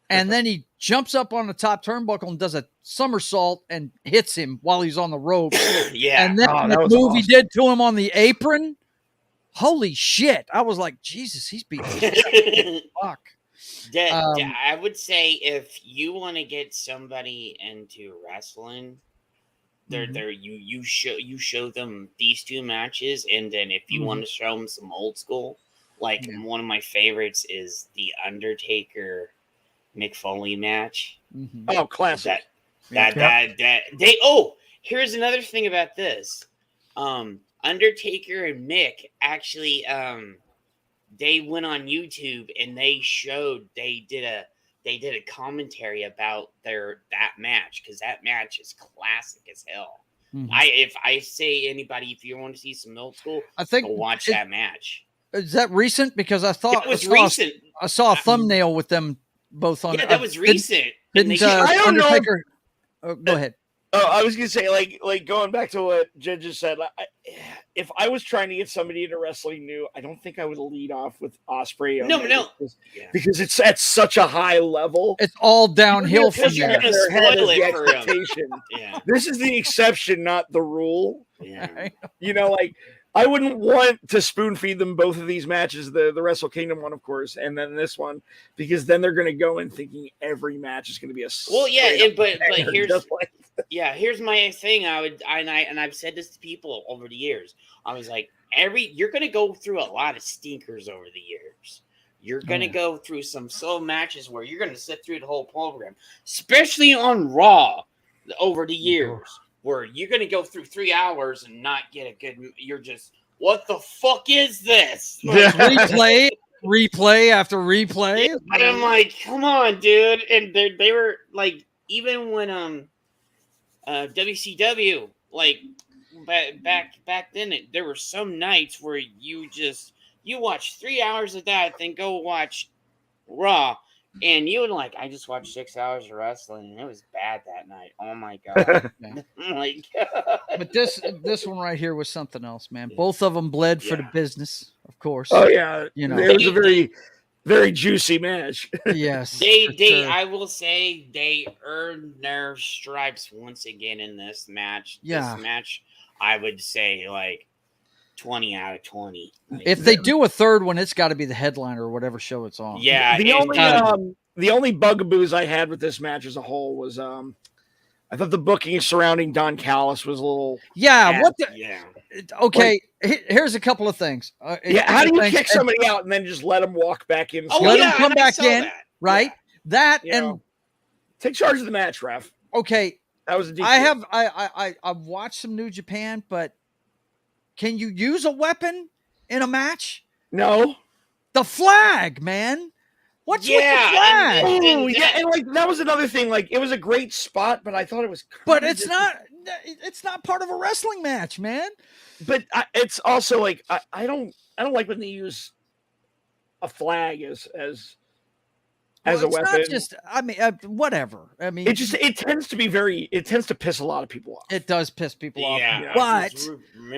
And then he jumps up on the top turnbuckle and does a somersault and hits him while he's on the ropes. Yeah. And then the move he did to him on the apron, holy shit. I was like, Jesus, he's beating fuck. I would say if you want to get somebody into wrestling, you show them these two matches, and then if you want to show them some old school, like one of my favorites is the Undertaker Mick Foley match. Oh, classic. Here's another thing about this. Undertaker and Mick actually they went on YouTube and they did a commentary about that match, because that match is classic as hell. If I say anybody, if you want to see some old school, I think go watch that match. Is that recent? Because I thought it was recent. I saw a thumbnail with them both on. Yeah, that was recent. Didn't I don't Undertaker? Go ahead. Oh, I was gonna say, like going back to what Jen just said. If I was trying to get somebody into wrestling new, I don't think I would lead off with Ospreay. No, because it's at such a high level. It's all downhill from there. This is the exception, not the rule. Yeah. You know, like I wouldn't want to spoon feed them both of these matches, the Wrestle Kingdom one, of course, and then this one, because then they're going to go in thinking every match is going to be a here's my thing. I've said this to people over the years. I was like, you're going to go through a lot of stinkers over the years. You're going to go through some matches where you're going to sit through the whole program, especially on Raw over the years. Where you're going to go through 3 hours and not get a good. You're just, what the fuck is this? Like, replay after replay. And I'm like, come on, dude. And they were like, even when WCW, like back then, there were some nights where you watch 3 hours of that, then go watch Raw. And you would I just watched 6 hours of wrestling, and it was bad that night. Oh my god! Oh my god! But this one right here was something else, man. Both of them bled for the business, of course. Oh yeah, you know, it was a very, very juicy match. Yes, I will say they earned their stripes once again in this match. Yeah, this match, I would say 20 out of 20. If they do a third one, it's got to be the headliner or whatever show it's on. Yeah. The only bugaboos I had with this match as a whole was I thought the booking surrounding Don Callis was a little. Yeah. Okay. Here's a couple of things. How do you kick somebody out and then just let them walk back in? Let them come back in, right? That take charge of the match, ref. Okay. That was a DQ. I've watched some New Japan, but can you use a weapon in a match? No. The flag, man. What's with the flag? And that was another thing. It was a great spot, but I thought it was. But it's not. It's not part of a wrestling match, man. But it's also I don't like when they use a flag as a weapon. Not just. I mean, whatever. I mean, it tends to piss a lot of people off. It does piss people off. Yeah. But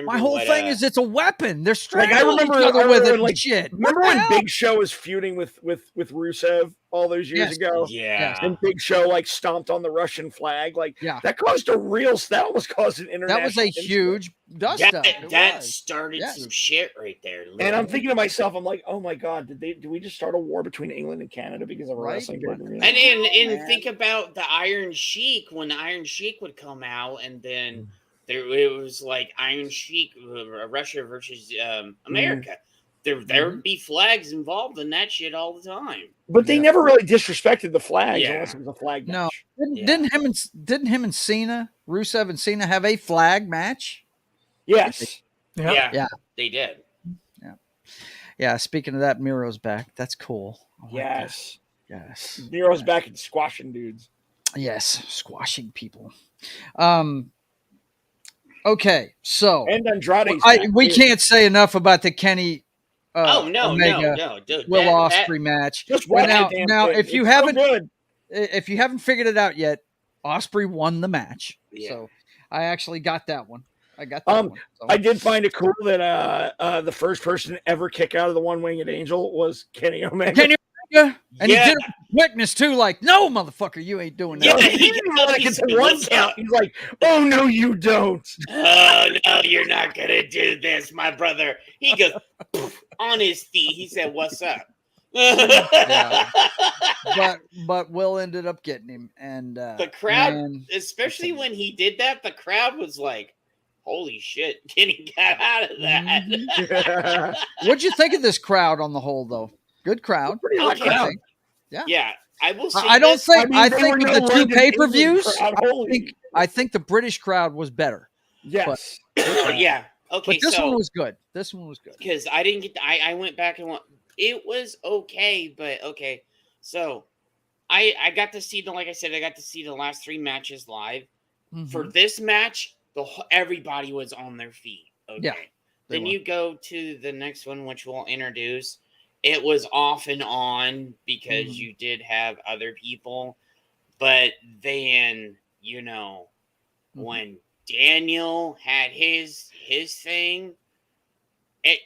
my whole thing is it's a weapon. They're strangling each other I with remember it. Shit. Remember when Big Show was feuding with Rusev all those years ago? Yeah. And Big Show stomped on the Russian flag. That caused that almost caused an international. That was a huge dust up. That started some shit right there. Literally. And I'm thinking to myself, I'm like, oh my god, did we just start a war between England and Canada because of wrestling? And think about the Iron Sheik, when the Iron Sheik would come out, and then it was Iron Sheik, Russia versus America. There would be flags involved in that shit all the time. But they never really disrespected the flags unless it was a flag match. No, didn't him and Cena, Rusev and Cena, have a flag match? Yes. Yeah, they did. Yeah. Speaking of that, Miro's back. That's cool. Yes. Yes. Miro's back and squashing dudes. Yes, squashing people. Okay, so and Andrade. We can't say enough about the Kenny. No, dude, Will Ospreay match. Now, if you haven't figured it out yet, Ospreay won the match. Yeah. So I actually got that one. I got that one. So. I did find it cool that the first person to ever kick out of the One-Winged Angel was Kenny Omega. And he did it with quickness too, like, no, motherfucker, you ain't doing that. Yeah, he one count. He's like, oh no, you don't. Oh no, you're not gonna do this, my brother. He goes on his feet. He said, "What's up?" Yeah. But Will ended up getting him, and the crowd, especially when he did that, the crowd was like, "Holy shit, Kenny got out of that." Mm-hmm. What'd you think of this crowd on the whole, though? Good crowd. Pretty hot crowd. Yeah. I will say I don't think. I think with the two London pay-per-views, England I think the British crowd was better. Yes. Yeah. Okay. But this one was good. This one was good because I didn't get. I went back and it was okay, but okay. So I got to see like I said, I got to see the last 3 matches live. Mm-hmm. For this match, everybody was on their feet. Okay. Yeah, then you go to the next one, which we'll introduce. It was off and on because you did have other people, but then when Daniel had his thing.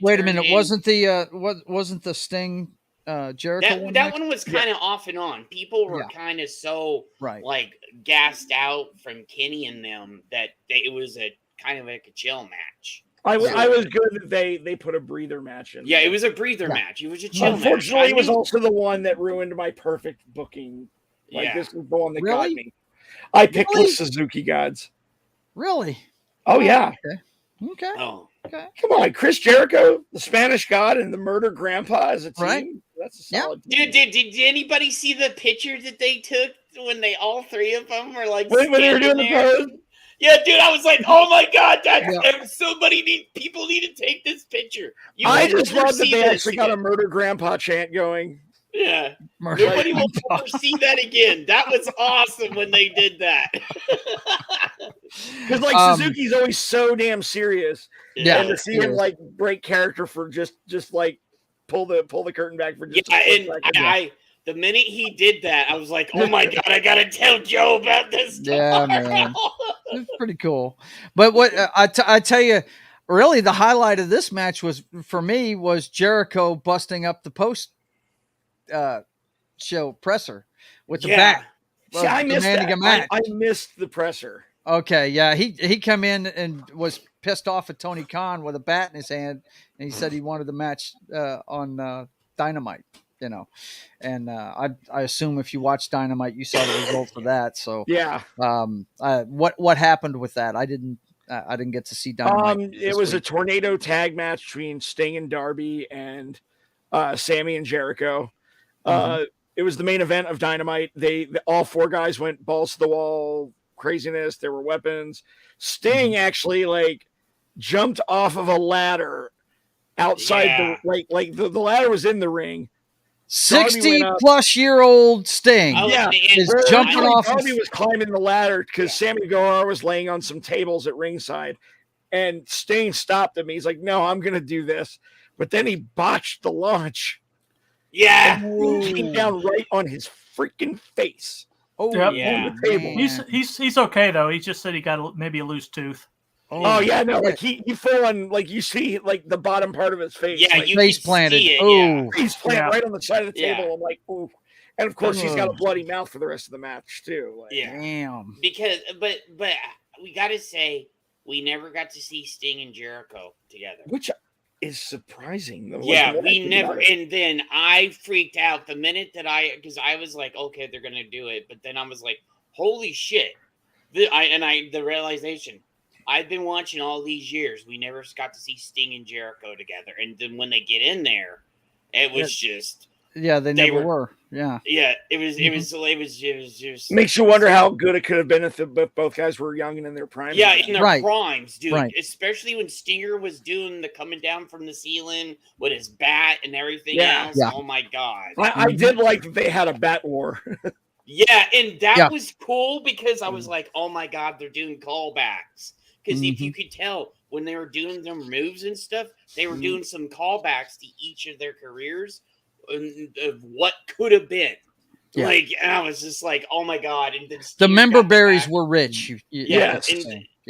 Wait a minute! Wasn't the Sting Jericho? That one was kind of off and on. People were kind of so like gassed out from Kenny and them that it was a kind of like a chill match. I was good that they put a breather match in. Yeah, it was a breather match. It was a chill Unfortunately, match. It was also the one that ruined my perfect booking. Like this was the one that got me. I picked the Suzuki Gods. Really? Oh yeah. Okay. Oh. Okay. Come on, Chris Jericho, the Spanish God, and the Murder Grandpa as a team. Right. That's a solid team. Dude, did anybody see the picture that they took when all 3 of them were like when they were doing the pose? Yeah, dude, I was like, oh my god, people need to take this picture. I just love that they actually got a Murder Grandpa chant going. Yeah. Nobody will ever see that again. That was awesome when they did that. Because Suzuki's always so damn serious. Yeah. And to see him like break character for just like pull the curtain back for just the minute he did that, I was like, oh my god, I gotta tell Joe about this. Yeah, man. It's pretty cool. But what I tell you, really the highlight of this match was Jericho busting up the post show presser with the bat. See, I missed that. I missed the presser. Okay, yeah, he come in and was pissed off at Tony Khan with a bat in his hand, and he said he wanted the match on Dynamite. And I assume if you watch Dynamite, you saw the result of that. So yeah, what happened with that? I didn't get to see Dynamite. It was a tornado tag match between Sting and Darby and Sammy and Jericho. It was the main event of Dynamite. They all 4 guys went balls to the wall, craziness. There were weapons. Sting actually jumped off of a ladder outside the ladder was in the ring. 60-plus-year-old Sting is jumping off. Darby was climbing the ladder because Sammy Guevara was laying on some tables at ringside, and Sting stopped him. He's like, "No, I'm going to do this," but then he botched the launch. Yeah, he came down right on his freaking face. Oh yeah, on the table. He's okay though. He just said he got maybe a loose tooth. Oh yeah, no, he fell on you see the bottom part of his face. Yeah, you face planted. Face planted right on the side of the table. I'm like, ooh. And of course he's got a bloody mouth for the rest of the match too. Damn. Because but we gotta say we never got to see Sting and Jericho together. Which is surprising though. Yeah, we never and then I freaked out the minute that because I was like, okay, they're gonna do it, but then I was like, holy shit. The realization. I've been watching all these years. We never got to see Sting and Jericho together. And then when they get in there, it was just they never were. Yeah. Yeah, it was just makes you wonder how good it could have been if both guys were young and in their prime. Yeah, in their primes, dude. Right. Especially when Stinger was doing the coming down from the ceiling with his bat and everything else. Yeah. Oh my god. I did like that they had a bat war. Yeah, and that was cool because I was like, oh my god, they're doing callbacks. Because if you could tell when they were doing their moves and stuff, they were doing some callbacks to each of their careers of what could have been. And I was just like, oh my god! And then the member berries were rich. And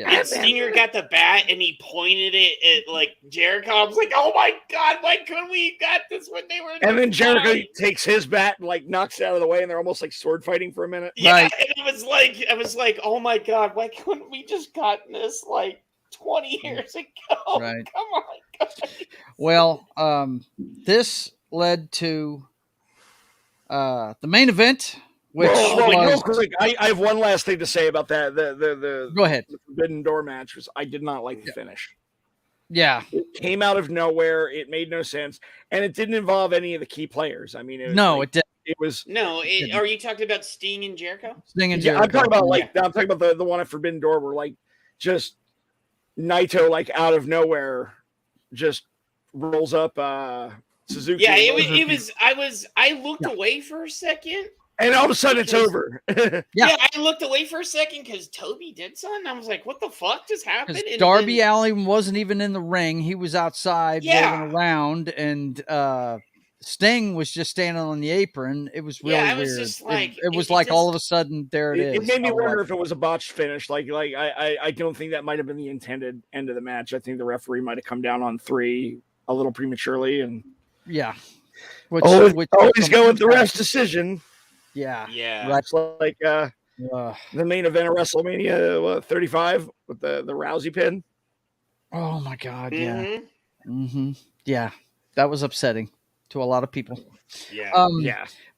And Stinger got the bat and he pointed it at like Jericho. I was like, oh my god, why couldn't we got this when they were? And then Jericho takes his bat and like knocks it out of the way, and they're almost like sword fighting for a minute. Yeah, right. And I was like, oh my god, why couldn't we just gotten this like 20 years ago? Right. Come on, guys. Well, this led to the main event. Which real quick, I have one last thing to say about that. Go ahead. The Forbidden Door match was I did not like the finish. Yeah, it came out of nowhere. It made no sense, and it didn't involve any of the key players. I mean, it did. It was are you talking about Sting and Jericho? Sting and Jericho. I'm talking about I'm talking about the one at Forbidden Door where like just Naito like out of nowhere just rolls up Suzuki. Yeah, it was. I looked away for a second. And all of a sudden, it's over. Yeah, I looked away for a second because Toby did something. I was like, what the fuck just happened? Darby Allin wasn't even in the ring. He was outside rolling around, and Sting was just standing on the apron. It was really weird. Just like, it was like all of a sudden, there it is. It made me wonder if it was a botched finish. Like I don't think that might have been the intended end of the match. I think the referee might have come down on 3 a little prematurely. And which always go with the ref's decision. Yeah. Right. It's like the main event of WrestleMania 35 with the Rousey pin. Oh my god, yeah, that was upsetting to a lot of people.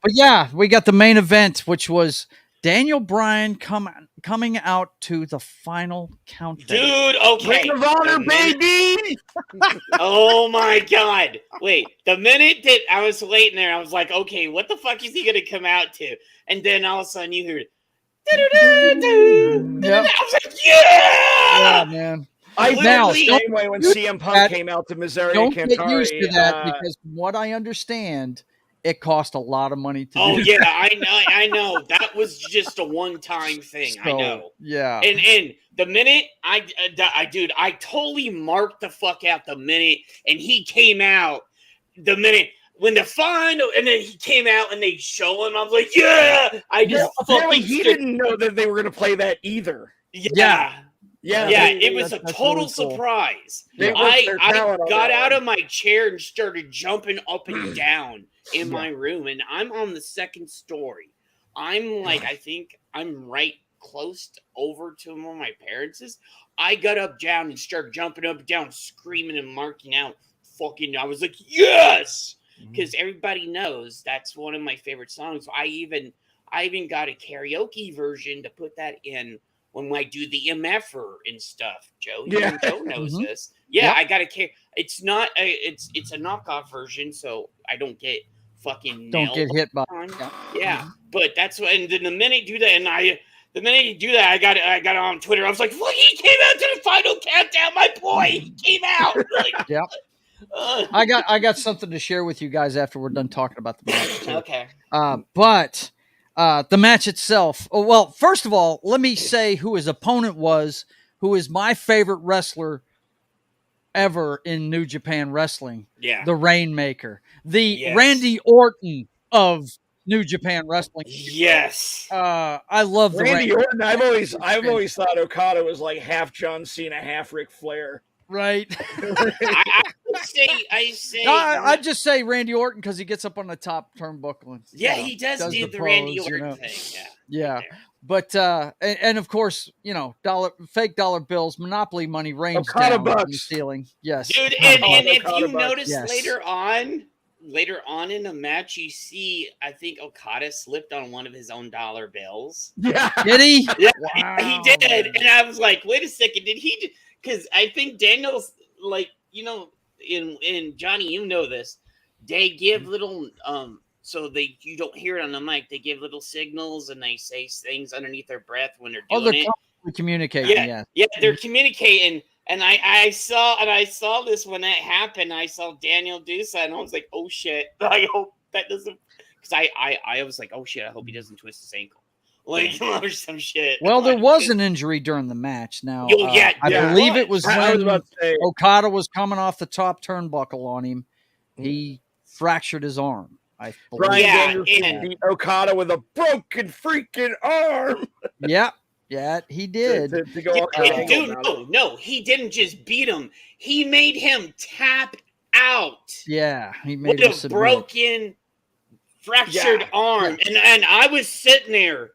But we got the main event, which was Daniel Bryan coming out to the final countdown. Dude, okay. Ring of Honor, baby! Oh my god. Wait, the minute that I was waiting there, I was like, okay, what the fuck is he going to come out to? And then all of a sudden you heard, I was like, yeah! Yeah, man. I felt the same way when CM Punk came out to Miseria Cantare. Don't get used to that because from what I understand, it cost a lot of money to do. Oh yeah, I know. That was just a one-time thing. I know. Yeah. And the minute I totally marked the fuck out the minute, and he came out. The minute when the final, and then he came out and they show him. I was like, yeah. I just apparently he didn't know that they were going to play that either. Yeah. It was a total surprise. I got out of my chair and started jumping up and down in my room, and I'm on the second story. I'm like, I think I'm right close over to where my parents is. I got up down and started jumping up and down, screaming and marking out. I was like, yes, because everybody knows that's one of my favorite songs. So I even got a karaoke version to put that in when I do the MFer and stuff. Joe knows this. Yeah, I got a it's not it's a knockoff version, so I don't get fucking don't get hit by. But that's what. And then the minute you do that, I got it on Twitter. I was like, look, he came out to the final countdown. My boy, he came out. Like, I got something to share with you guys after we're done talking about the match. Okay. But the match itself. Oh, well, first of all, let me say who his opponent was, who is my favorite wrestler ever in New Japan Wrestling. Yeah. The Rainmaker. The Randy Orton of New Japan Wrestling. Yes. I love Randy Orton. I've always thought Okada was like half John Cena, half Ric Flair. Right. I'd just say Randy Orton because he gets up on the top turnbuckle. And, he does do the Randy Orton thing. Yeah. Right, but and of course, fake dollar bills, Monopoly money rains down from the ceiling. Yes, dude. And if you notice later on in the match, you see, I think Okada slipped on one of his own dollar bills. Yeah, did he? Yeah, he did. And I was like, wait a second, did he? Because I think Daniel's like, in Johnny, you know this. They give little so you don't hear it on the mic. They give little signals and they say things underneath their breath when they're doing it. They're communicating. Yeah, they're communicating. And I saw this when that happened. I saw Daniel do so, and I was like, oh shit! I hope that doesn't. Because I was like, oh shit! I hope he doesn't twist his ankle. Like or some shit. Well, there was an injury during the match. Now, I believe it was when Okada was coming off the top turnbuckle on him. He fractured his arm. Brian Danielson beat Okada with a broken freaking arm. Yeah. Yeah, he did. To go dude, no, he didn't just beat him. He made him tap out. Yeah, he made with him a submit. broken, fractured arm. Yeah. And I was sitting there.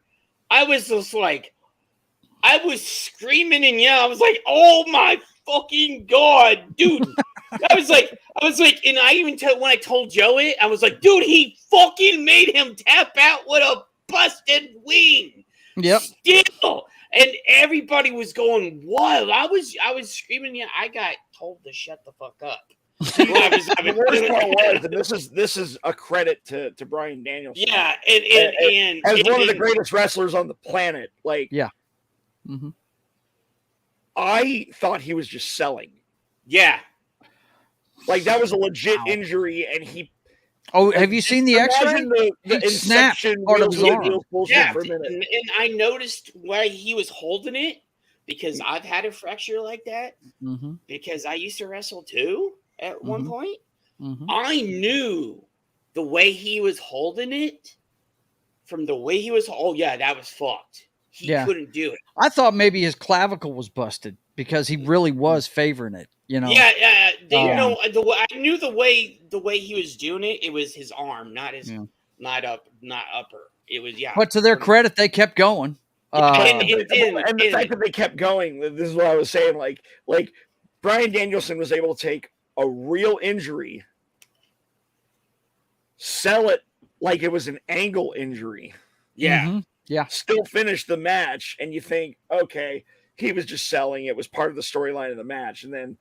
I was just like, I was screaming and yelling. I was like, oh my fucking God, dude. I was like, and I even when I told Joe it, I was like, dude, he fucking made him tap out with a busted wing. Yep. Still. And everybody was going wild. I was screaming, yeah, I got told to shut the fuck up. The worst part was, and this is a credit to Bryan Danielson. Yeah, and as one of the greatest wrestlers on the planet. Like, yeah. Mm-hmm. I thought he was just selling. Yeah. Like, that was a legit injury, and he... Oh, have you seen the X-ray? The snapped part of his arm. Yeah, and I noticed why he was holding it, because I've had a fracture like that, because I used to wrestle too at one point. I knew the way he was holding it, from the way he was... Oh, yeah, that was fucked. He couldn't do it. I thought maybe his clavicle was busted because he really was favoring it. You know. Yeah, I knew the way he was doing it. It was his arm, not his, not upper. It was But to their credit, they kept going. And the fact that they kept going. This is what I was saying. Like Bryan Danielson was able to take a real injury, sell it like it was an angle injury. Yeah. Yeah. Still finish the match, and you think, okay, he was just selling. It was part of the storyline of the match, and then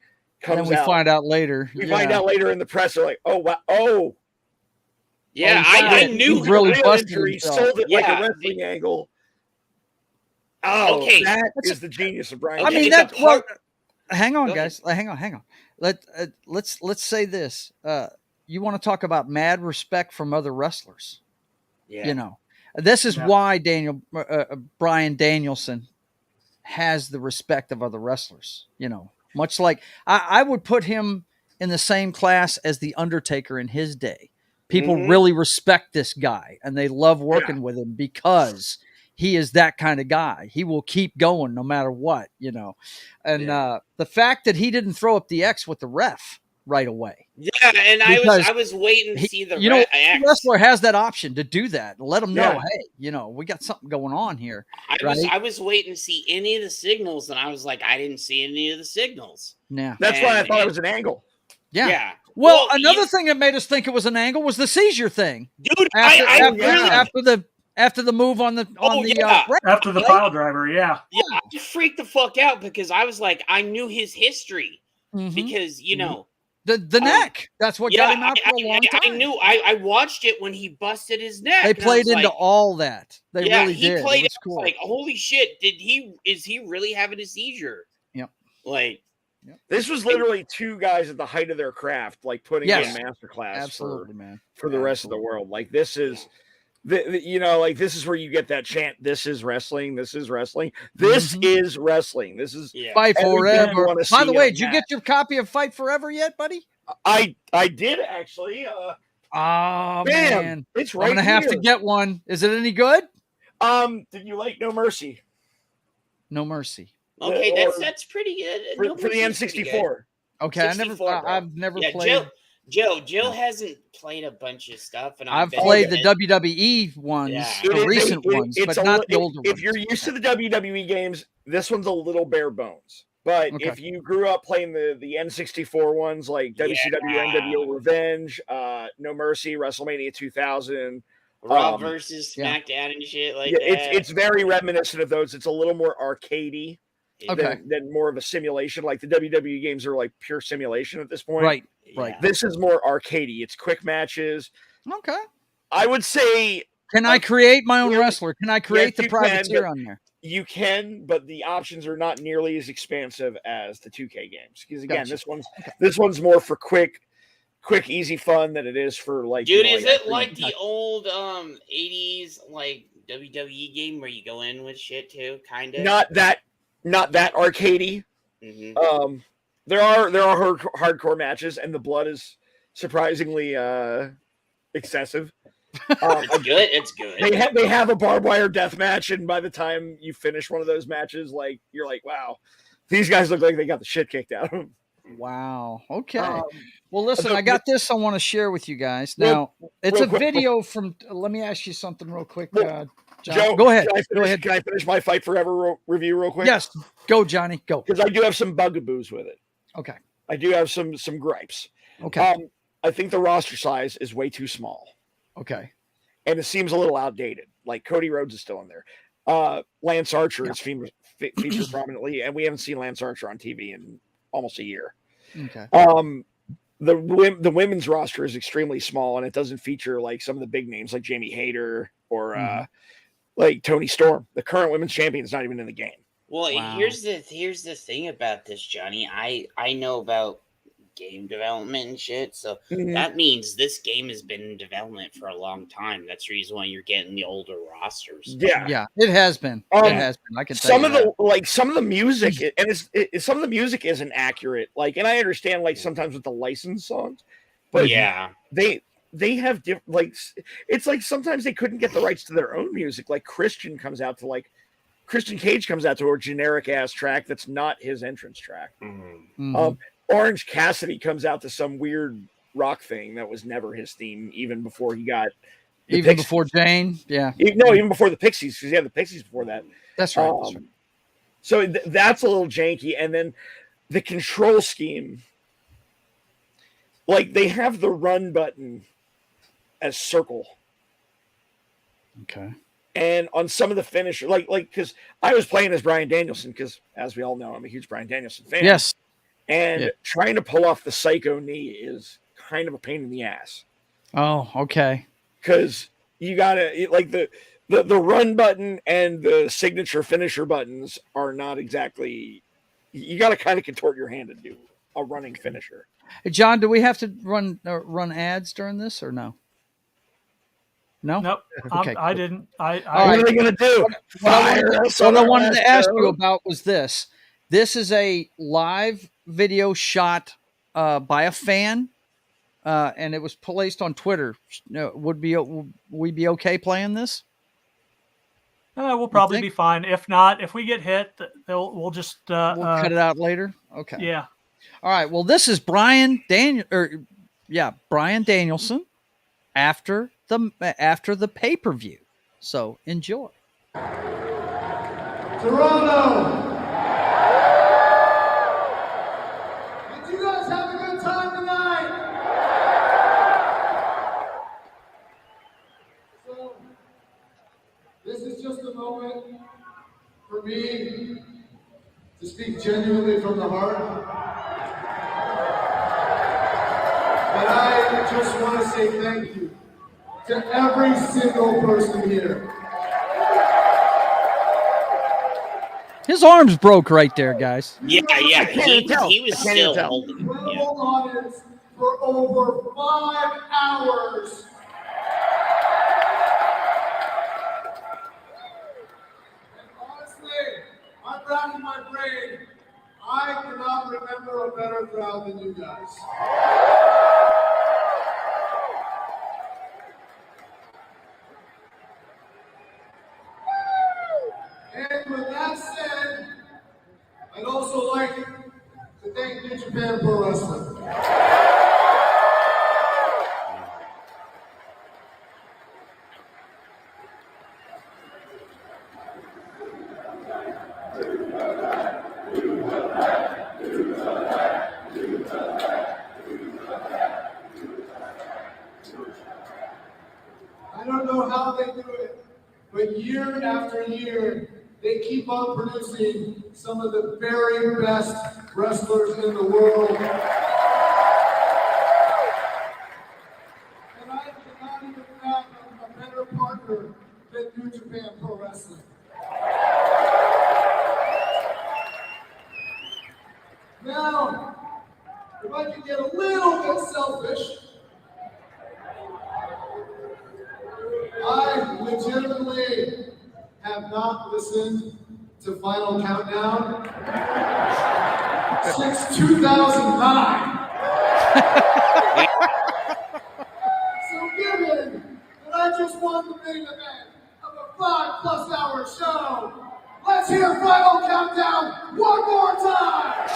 we find out later. We find out later in the press. They're like, "Oh wow, oh, yeah." I knew he really busted. He sold it like a wrestling angle. Oh, okay, is the genius of Bryan. I mean, hang on, guys. Hang on. Let's say this. You want to talk about mad respect from other wrestlers? Yeah. You know, this is why Bryan Danielson has the respect of other wrestlers. You know. Much like I would put him in the same class as The Undertaker in his day. People really respect this guy, and they love working with him because he is that kind of guy. He will keep going no matter what, you know. And the fact that he didn't throw up the X with the ref right away. Yeah, and I was waiting to see the X. The wrestler has that option to do that. Let him know, hey, you know, we got something going on here. I was waiting to see any of the signals, and I was like, I didn't see any of the signals. Yeah. That's why I thought it was an angle. Yeah. Yeah. Well, another thing that made us think it was an angle was the seizure thing. Dude, after the move on the after the pile driver, I freaked the fuck out because I was like, I knew his history because you know the neck. That's what got him out for a long time. I knew. I watched it when he busted his neck. They played into all that. They really did. He played. It was cool. Like, holy shit! Is he really having a seizure? Yep. Like. This was literally two guys at the height of their craft, like putting in masterclass for the rest of the world. Like, this is, this is where you get that chant. This is wrestling. This is wrestling. This is wrestling. This is Fight Forever. By the way, did you get your copy of Fight Forever yet, buddy? I did actually. Man, it's right. I'm gonna have to get one. Is it any good? Did you like No Mercy? No Mercy. Okay, that's pretty good. For the N64. Okay, I've never played. Joe hasn't played a bunch of stuff, and I've played the WWE ones, the recent ones, but not the older ones. If you're used to the WWE games, this one's a little bare bones. But if you grew up playing the N64 ones like WCW, NWO Revenge, No Mercy, WrestleMania 2000, Raw versus SmackDown and shit like that. It's very reminiscent of those. It's a little more arcadey. Than more of a simulation. Like the WWE games are like pure simulation at this point. Right. This is more arcadey. It's quick matches. Okay. I would say. Can I create my own wrestler? Can I create the privateer on there? You can, but the options are not nearly as expansive as the 2K games. Because again, this one's more for quick, easy fun than it is for like. Dude, is it like the old 80s like WWE game where you go in with shit too? Kind of. Not that arcadey. Mm-hmm. There are hardcore matches, and the blood is surprisingly excessive. It's good. It's good. They have a barbed wire death match, and by the time you finish one of those matches, like you're like, wow, these guys look like they got the shit kicked out of them. Wow. Okay. Well, listen, I got this I want to share with you guys. Now, it's real a quick, video from. Let me ask you something real quick, Joe. Go ahead. Go ahead. Can I finish my Fight Forever review real quick? Yes. Go, Johnny. Go. Because I do have some bugaboos with it. Okay. I do have some gripes. Okay. I think the roster size is way too small. Okay. And it seems a little outdated. Like Cody Rhodes is still in there. Lance Archer is featured prominently, and we haven't seen Lance Archer on TV in almost a year. Okay. The women's roster is extremely small, and it doesn't feature like some of the big names like Jamie Hayter or like Toni Storm. The current women's champion is not even in the game. Well, here's the thing about this, Johnny. I know about game development and shit, so that means this game has been in development for a long time. That's the reason why you're getting the older rosters. Yeah, it has been. It has been. I can tell you some of the music, and some of the music isn't accurate. Like, and I understand like sometimes with the licensed songs, but they have different. Like, it's like sometimes they couldn't get the rights to their own music. Like Christian Cage comes out to a generic ass track that's not his entrance track. Orange Cassidy comes out to some weird rock thing that was never his theme, even before he got before Jane. Yeah. Even before the Pixies, because he had the Pixies before that. That's right. That's right. So that's a little janky. And then the control scheme, like they have the run button as circle. Okay. And on some of the finisher, like because I was playing as Bryan Danielson, because as we all know, I'm a huge Bryan Danielson fan. Yes. And trying to pull off the psycho knee is kind of a pain in the ass. Oh, okay. Because you gotta like the run button and the signature finisher buttons are not exactly. You gotta kind of contort your hand to do a running finisher. Hey, John, do we have to run ads during this or no? No. Nope. Okay. I didn't. What are they gonna do? What I wanted to ask you about was this. This is a live video shot by a fan, and it was placed on Twitter. Would we be okay playing this? We'll probably be fine. If not, if we get hit, we'll just we'll cut it out later. Okay. Yeah. All right. Well, this is Bryan Danielson after the pay-per-view. So enjoy. Toronto. Did you guys have a good time tonight? So, this is just a moment for me to speak genuinely from the heart. But I just want to say thank you to every single person here. His arms broke right there, guys. Yeah. He was still holding. Incredible audience for over 5 hours. And honestly, I'm racking my brain. I cannot remember a better crowd than you guys. And with that said, I'd also like to thank New Japan Pro Wrestling. I don't know how they do it, but year after year, they keep on producing some of the very best wrestlers in the world. And I cannot even fathom a better partner than New Japan Pro Wrestling. Now, if I can get a little bit selfish, I legitimately have not listened to Final Countdown since 2009. So given that I won the main event of a 5+ hour show. Let's hear Final Countdown one more time.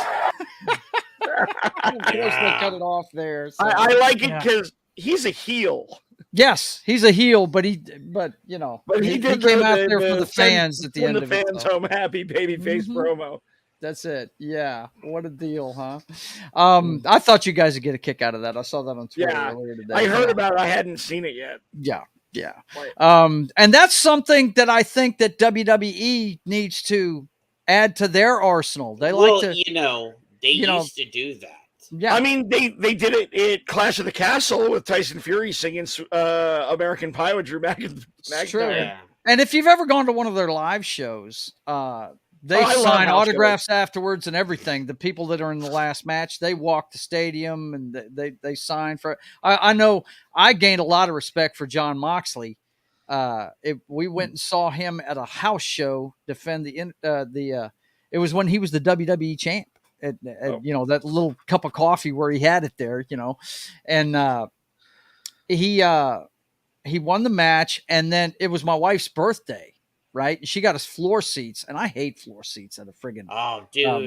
Of course, they cut it off there. So. I like it because he's a heel. Yes, he's a heel, but he came out there for the fans at the end of it. Send the fans home happy babyface promo. That's it. Yeah. What a deal, huh? I thought you guys would get a kick out of that. I saw that on Twitter earlier today. I heard about it. I hadn't seen it yet. Yeah. Yeah. And that's something that I think that WWE needs to add to their arsenal. They used to do that. Yeah. I mean, they did it at Clash of the Castle with Tyson Fury singing American Pie with Drew McIntyre. True. Yeah. And if you've ever gone to one of their live shows, they sign autographs afterwards and everything. The people that are in the last match, they walk the stadium and they sign for it. I know I gained a lot of respect for John Moxley. We went and saw him at a house show defend it was when he was the WWE champ. That little cup of coffee where he had it there, and he won the match, and then it was my wife's birthday, right? She got us floor seats, and I hate floor seats at a friggin'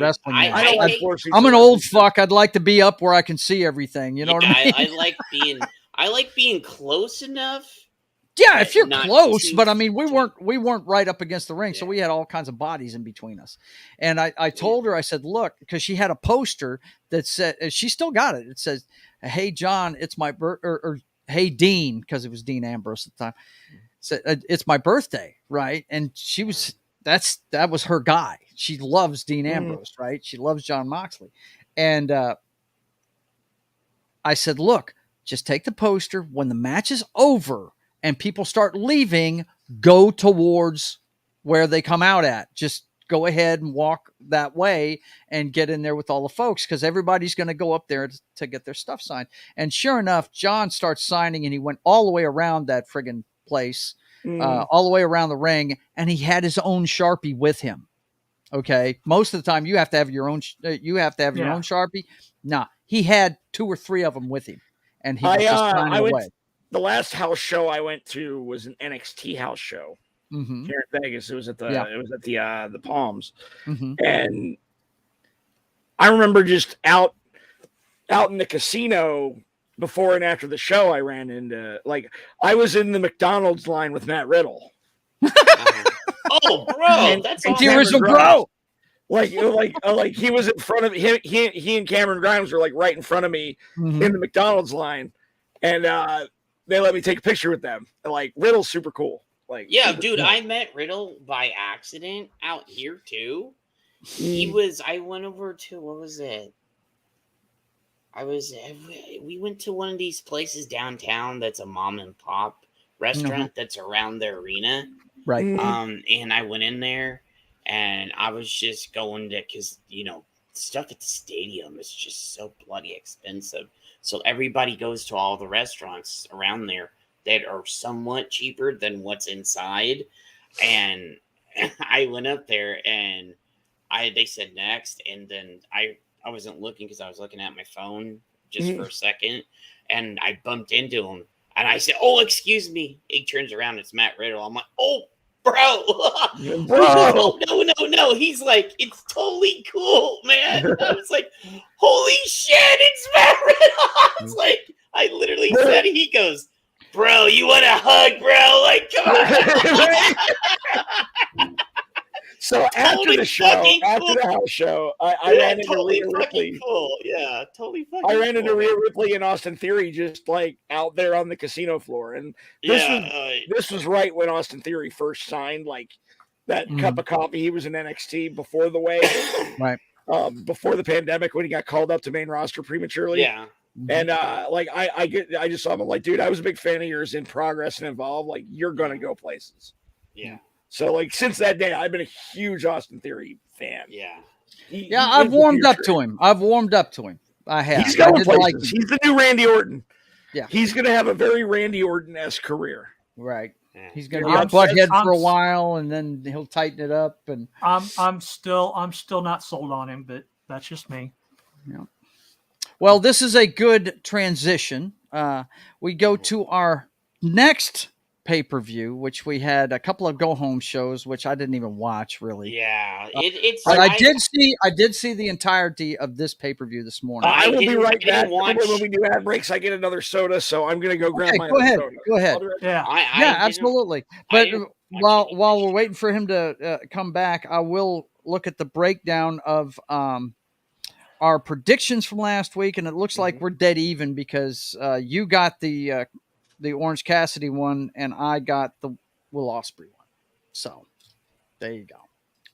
wrestling match. I don't like floor seats. I'm an old fuck. I'd like to be up where I can see everything. You know what I mean? I like being close enough. Yeah, if you're close, but I mean, we weren't right up against the ring, so we had all kinds of bodies in between us. And I told her, I said, look, because she had a poster that said, she still got it. It says, "Hey John, it's my or hey Dean," because it was Dean Ambrose at the time. Said, "It's my birthday," right? And she was that was her guy. She loves Dean Ambrose, right? She loves John Moxley, and I said, look, just take the poster when the match is over. And people start leaving, go towards where they come out at. Just go ahead and walk that way and get in there with all the folks because everybody's going to go up there to get their stuff signed. And sure enough, John starts signing and he went all the way around that friggin' place, all the way around the ring, and he had his own Sharpie with him. Okay. Most of the time you have to have your own, your own Sharpie. Nah, he had 2 or 3 of them with him and he was just signing away. The last house show I went to was an NXT house show here in Vegas. It was at the Palms, and I remember just out in the casino before and after the show. I ran into I was in the McDonald's line with Matt Riddle. Oh, bro, that's the original bro. Like he was in front of him. He and Cameron Grimes were right in front of me in the McDonald's line, and they let me take a picture with them. Riddle's super cool. Dude, I met Riddle by accident out here too. I went over to, what was it? We went to one of these places downtown that's a mom and pop restaurant that's around the arena. Right. And I went in there and I was just going to, because, stuff at the stadium is just so bloody expensive. So everybody goes to all the restaurants around there that are somewhat cheaper than what's inside. And I went up there and they said next. And then I wasn't looking because I was looking at my phone just for a second. And I bumped into him and I said, "Oh, excuse me." He turns around. It's Matt Riddle. I'm like, "Oh, bro." No. He's like, "It's totally cool, man." I was like, "Holy shit, it's Matt Riddle." I was like, I literally said, he goes, "Bro, you want a hug, bro? Come on." So after the house show, I ran into Rhea Ripley. Cool. Yeah, totally fucking I ran into Rhea Ripley and Austin Theory just out there on the casino floor. And this was right when Austin Theory first signed that cup of coffee. He was in NXT before the way. Right. Before the pandemic when he got called up to main roster prematurely. Yeah. And I just saw him dude, I was a big fan of yours in Progress and Evolve. You're gonna go places. Yeah. So like since that day, I've been a huge Austin Theory fan. Yeah. I've warmed up to him. I have. He's going places. He's the new Randy Orton. Yeah. He's going to have a very Randy Orton-esque career. Right. He's going to be a butthead for a while, and then he'll tighten it up. And I'm still not sold on him, but that's just me. Yeah. Well, this is a good transition. We go to our next pay-per-view, which we had a couple of go-home shows, which I didn't even watch really. Yeah, it's. But I did see the entirety of this pay-per-view this morning. I will be right back. When we do ad breaks, I get another soda, so I'm going to go grab my other soda. Go ahead. Yeah, absolutely. But while we're waiting for him to come back, I will look at the breakdown of our predictions from last week, and it looks like we're dead even because you got the Orange Cassidy one, and I got the Will Ospreay one. So there you go.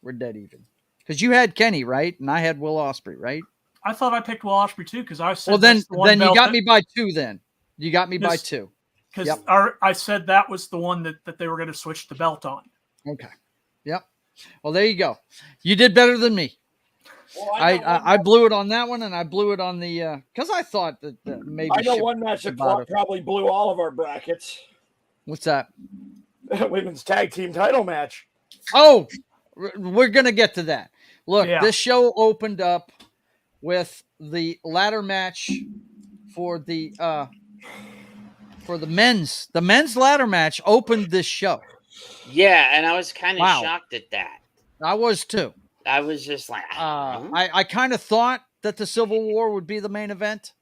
We're dead even because you had Kenny, right, and I had Will Ospreay, right? I thought I picked Will Ospreay too because I said. Well, then you got me by 2. Then you got me by 2 because I said that was the one that they were going to switch the belt on. Okay. Yep. Well, there you go. You did better than me. Well, I blew it on that one, and I blew it on the because I thought that maybe I know one match that probably blew all of our brackets. What's that? Women's tag team title match. Oh, we're gonna get to that. Look, this show opened up with the ladder match for the men's. The men's ladder match opened this show. Yeah, and I was kind of shocked at that. I was too. I was just like, I kind of thought that the Civil War would be the main event,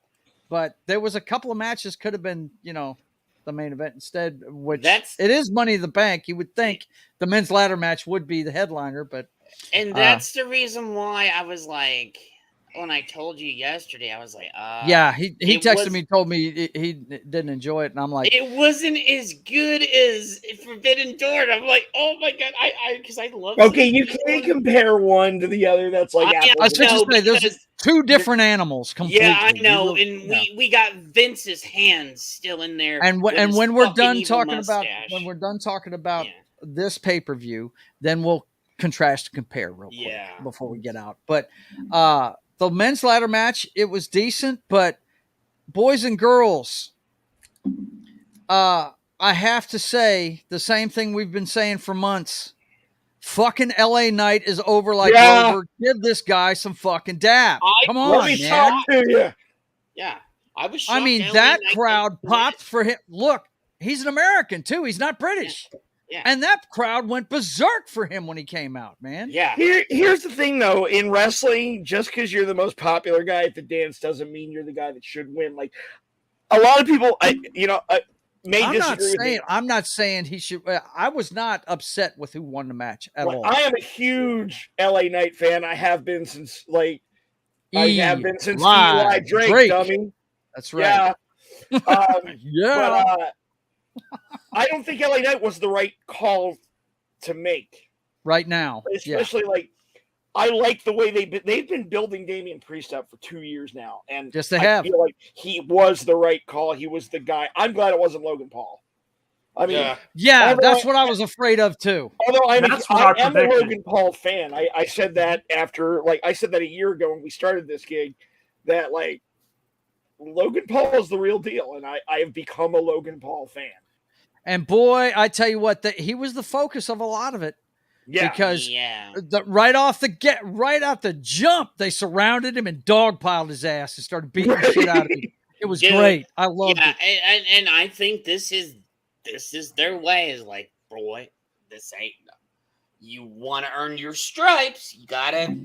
but there was a couple of matches could have been, the main event instead, which it is Money in the Bank. You would think the men's ladder match would be the headliner, but. And that's the reason why I was like, when I told you yesterday, I was like, yeah, he texted me, told me he didn't enjoy it, and I'm like, it wasn't as good as Forbidden Door. And I'm like, oh my god, because I love. Okay, you can't compare one to the other. That's like I was just say there's 2 different animals completely. Yeah, I know, and we got Vince's hands still in there. And when we're done talking about this pay-per-view, then we'll contrast and compare real quick before we get out. But the men's ladder match, it was decent, but boys and girls, I have to say the same thing we've been saying for months. Fucking LA Knight is over like Rover. Give this guy some fucking dab. Come on, man. Yeah. I was shocked. I mean, that crowd popped for him. Look, he's an American too. He's not British. Yeah. And that crowd went berserk for him when he came out, man. Yeah. Here's the thing, though. In wrestling, just because you're the most popular guy at the dance doesn't mean you're the guy that should win. Like, a lot of people, I'm not saying he should. I was not upset with who won the match at all. I am a huge LA Knight fan. I have been since Eli Drake, dummy. That's right. Yeah. But, I don't think LA Knight was the right call to make right now. Especially I like the way they've been building Damian Priest up for 2 years now, and I feel like he was the right call. He was the guy. I'm glad it wasn't Logan Paul. I mean, that's what I was afraid of too. Although I am a Logan Paul fan. I said that I said that a year ago when we started this gig, that Logan Paul is the real deal, and I have become a Logan Paul fan. And boy, I tell you what, he was the focus of a lot of it. Yeah, because right out the jump, they surrounded him and dogpiled his ass and started beating the shit out of him. It was great. I loved it. And I think this is their way. Is like, boy, this ain't. You want to earn your stripes, you gotta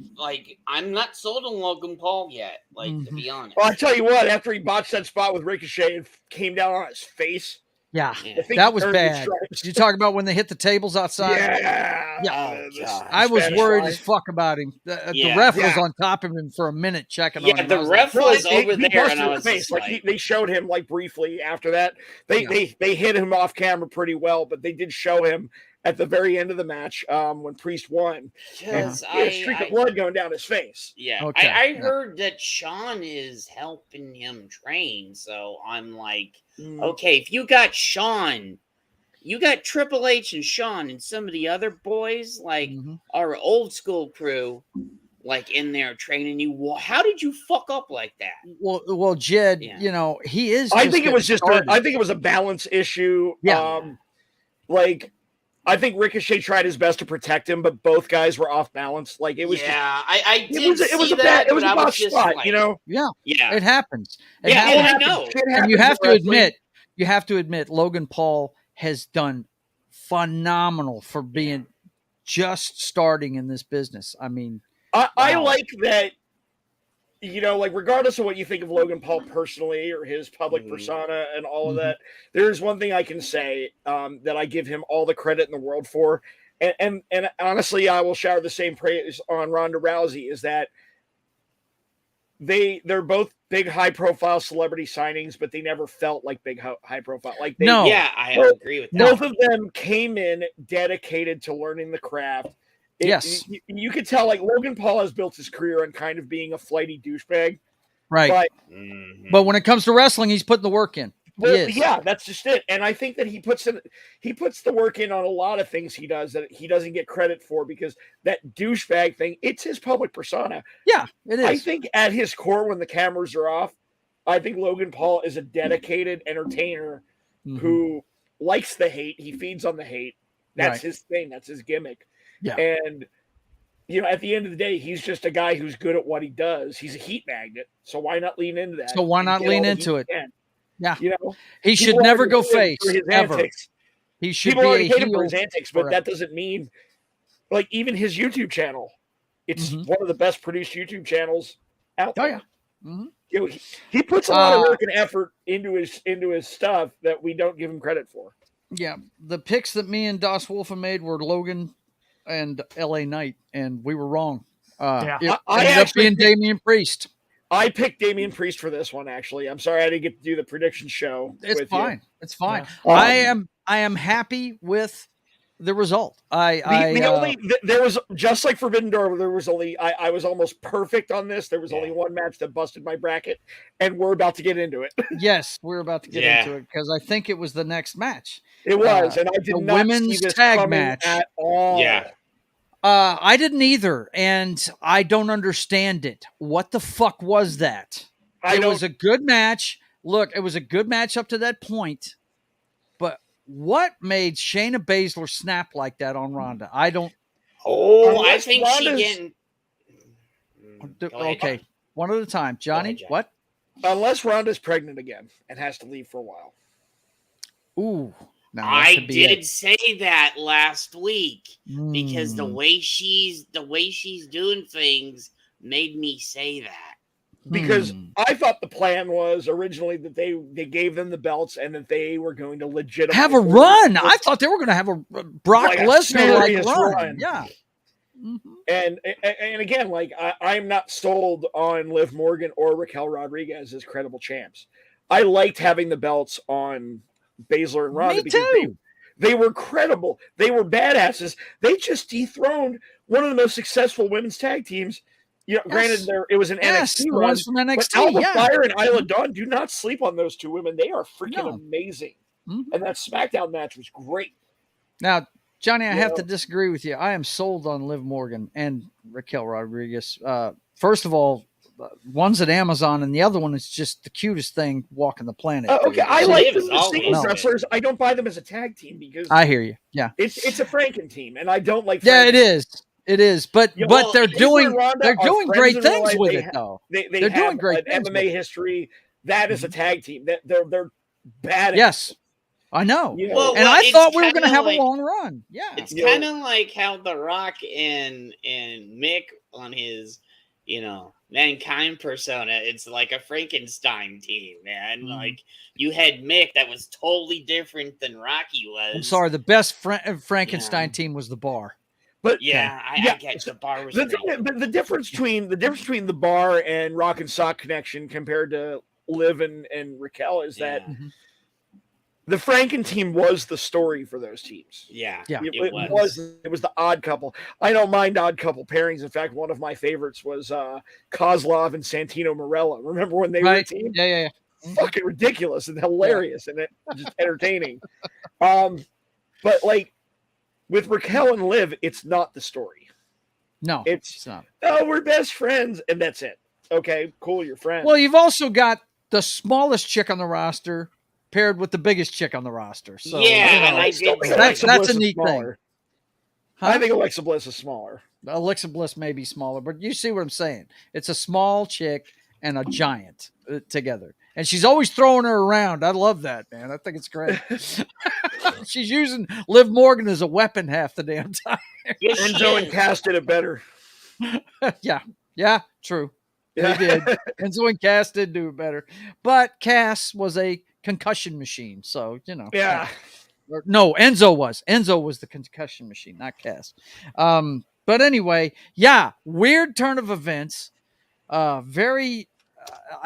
I'm not sold on Logan Paul yet. To be honest. Well, I tell you what, after he botched that spot with Ricochet and came down on his face. Yeah, that was bad. You talk about when they hit the tables outside? Yeah. I was worried as fuck about him. The ref was on top of him for a minute checking on him. Yeah, the ref was over there, and I was just they showed him briefly after that. They hit him off camera pretty well, but they did show him at the very end of the match when Priest won. Because he had a streak of blood going down his face. Yeah, okay. I heard that Sean is helping him train, so I'm like, okay, if you got Sean, you got Triple H and Sean and some of the other boys, our old school crew, in there training you. How did you fuck up like that? Well, Jed, he is. I think it was a balance issue. Yeah. I think Ricochet tried his best to protect him, but both guys were off balance. It was it was a bad spot, Yeah. It happens. I know. And you have to admit, Logan Paul has done phenomenal for being just starting in this business. I mean, I like that. Like regardless of what you think of Logan Paul personally or his public persona and all of that, there's one thing I can say that I give him all the credit in the world for, and honestly, I will shower the same praise on Ronda Rousey, is that they're both big high profile celebrity signings, but they never felt like big high profile. Like I agree with that. Both of them came in dedicated to learning the craft. Yes. You could tell, like, Logan Paul has built his career on kind of being a flighty douchebag. Right. But when it comes to wrestling, he's putting the work in. Yeah, that's just it. And I think that he puts the work in on a lot of things he does that he doesn't get credit for, because that douchebag thing, it's his public persona. Yeah, it is. I think at his core, when the cameras are off, I think Logan Paul is a dedicated entertainer who likes the hate. He feeds on the hate. That's his thing. That's his gimmick. Yeah. And, at the end of the day, he's just a guy who's good at what he does. He's a heat magnet. So why not lean into that? So why not lean into it? Yeah. He should people never go face, ever. Antics. He should People already be a hate him for his heel. antics, but that doesn't mean, like, even his YouTube channel, it's one of the best produced YouTube channels out there. Oh, yeah. He puts a lot of work and effort into his stuff that we don't give him credit for. Yeah. The picks that me and Das Wolfen made were Logan and LA Knight, and we were wrong. It ended up being Damian Priest. I picked Damian Priest for this one, actually. I'm sorry I didn't get to do the prediction show. It's fine. You. It's fine. Yeah. I am happy with the result. There was, just like Forbidden Door, there was only I was almost perfect on this. There was only one match that busted my bracket, and we're about to get into it. Yes, we're about to get into it, because I think it was the next match. It was, and I did not women's see this tag match at all. Yeah. I didn't either, and I don't understand it. What the fuck was that? It was a good match. Look, it was a good match up to that point, but what made Shayna Baszler snap like that on Ronda? I don't. I think she didn't. Okay, one at a time. Johnny, what? Unless Ronda's pregnant again and has to leave for a while. Ooh. No, I did say that last week because the way she's doing things made me say that. Because I thought the plan was originally that they gave them the belts and that they were going to legitimately have a run. I thought they were going to have a Brock Lesnar run. Yeah. And again, like, I'm not sold on Liv Morgan or Raquel Rodriguez as credible champs. I liked having the belts on Baszler and Ronda because they were credible. They were badasses. They just dethroned one of the most successful women's tag teams. Granted, it was an NXT run, ones from NXT, but Alba Fire and Isla Dawn, do not sleep on those two women. They are freaking amazing. And that SmackDown match was great. Now, Johnny, I have to disagree with you. I am sold on Liv Morgan and Raquel Rodriguez. First of all, one's at Amazon, and the other one is just the cutest thing walking the planet. Okay, I like them as singles wrestlers. I don't buy them as a tag team because I hear you. Yeah, it's a Franken team, and I don't like. Yeah, it is. It is, but they're doing great things with it though. They're doing great things. MMA history. That is a tag team. They're bad. Yes, I know. And I thought we were going to have a long run. Yeah, it's kind of like how The Rock and Mick on his Mankind persona, it's like a Frankenstein team, man. Like, you had Mick that was totally different than Rocky was. I'm sorry, the best Frankenstein team was the Bar. But I get the Bar was the difference between the Bar and Rock and Sock Connection compared to Liv and Raquel is that the Franken team was the story for those teams. Yeah. It was the odd couple. I don't mind odd couple pairings. In fact, one of my favorites was Kozlov and Santino Marella. Remember when they were a team? Yeah. Fucking ridiculous and hilarious and just entertaining. But like with Raquel and Liv, it's not the story. No, it's not. Oh, we're best friends, and that's it. Okay, cool, you're friends. Well, you've also got the smallest chick on the roster paired with the biggest chick on the roster. So and I that's a neat thing. Huh? I think Alexa Bliss is smaller. Alexa Bliss may be smaller, but you see what I'm saying. It's a small chick and a giant together. And she's always throwing her around. I love that, man. I think it's great. She's using Liv Morgan as a weapon half the damn time. Enzo and Cass did it better. Yeah, true. They did. Enzo and Cass did do it better. But Cass was a concussion machine. So, Yeah. No, Enzo was. Enzo was the concussion machine, not Cass. But anyway, yeah, weird turn of events. I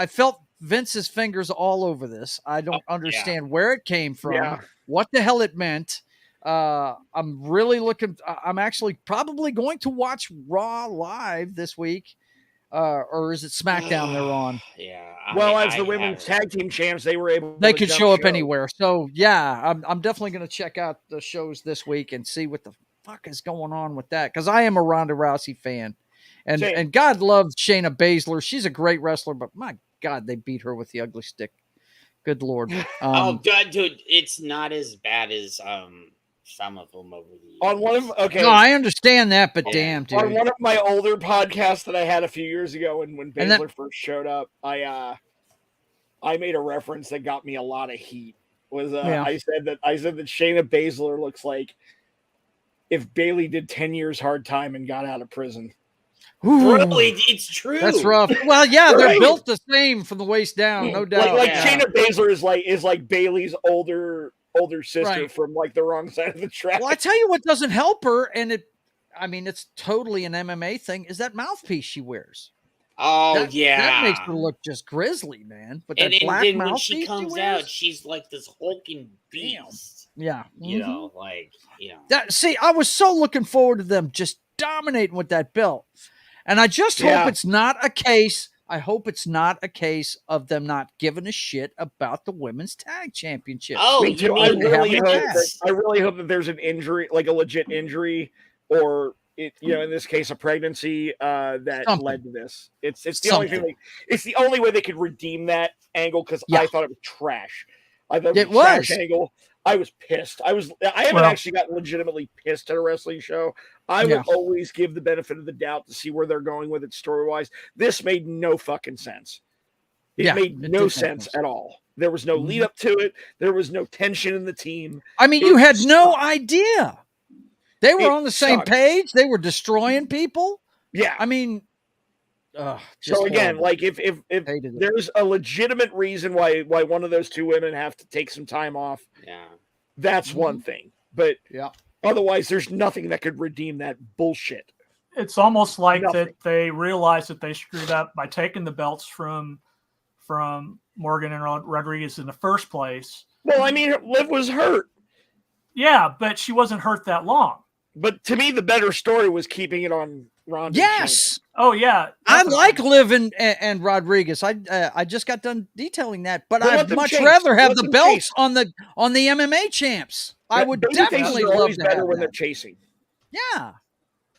felt Vince's fingers all over this. I don't understand where it came from, what the hell it meant. I'm really I'm actually probably going to watch Raw live this week. Or is it SmackDown they're on? Yeah. As the women's tag team champs, they could show up anywhere. So yeah, I'm definitely going to check out the shows this week and see what the fuck is going on with that. Cause I am a Ronda Rousey fan. And God loves Shayna Baszler. She's a great wrestler, but my God, they beat her with the ugly stick. Good Lord. Dude, it's not as bad as some of them over the years. On one of no, I understand that, but damn, dude. On one of my older podcasts that I had a few years ago, when Baszler first showed up, I made a reference that got me a lot of heat. I said that Shayna Baszler looks like if Bayley did 10 years hard time and got out of prison. Really, it's true. That's rough. Well, yeah, they're built the same from the waist down, no doubt. Shayna Baszler is like Bayley's older sister from like the wrong side of the track. Well, I tell you what doesn't help her, and it's totally an MMA thing, is that mouthpiece she wears. Oh, that makes her look just grisly, man. But that black then mouthpiece when she comes out, she's like this hulking beast. Yeah, See, I was so looking forward to them just dominating with that belt. And I just hope it's not a case. I hope it's not a case of them not giving a shit about the women's tag championship. Oh, I really hope that there's an injury, like a legit injury, or in this case, a pregnancy that led to this. It's the only thing. It's the only way they could redeem that angle because I thought it was trash. I thought it was a trash angle. I was pissed. I haven't actually gotten legitimately pissed at a wrestling show. I will always give the benefit of the doubt to see where they're going with it story-wise. This made no fucking sense. It made no sense at all. There was no lead up to it. There was no tension in the team. I mean, you had no idea. They were on the same page. They were destroying people. Yeah. I mean, so again, like if there's a legitimate reason why one of those two women have to take some time off, that's one thing. But otherwise, there's nothing that could redeem that bullshit. It's almost like that they realized that they screwed up by taking the belts from Morgan and Rodriguez in the first place. Well, I mean, Liv was hurt. Yeah, but she wasn't hurt that long. But to me, the better story was keeping it on Ronda. Yes. Oh yeah. I like Liv and Rodriguez. I just got done detailing that, but I'd much rather have the belts on the MMA champs. I would definitely love to better have when they're chasing. Yeah.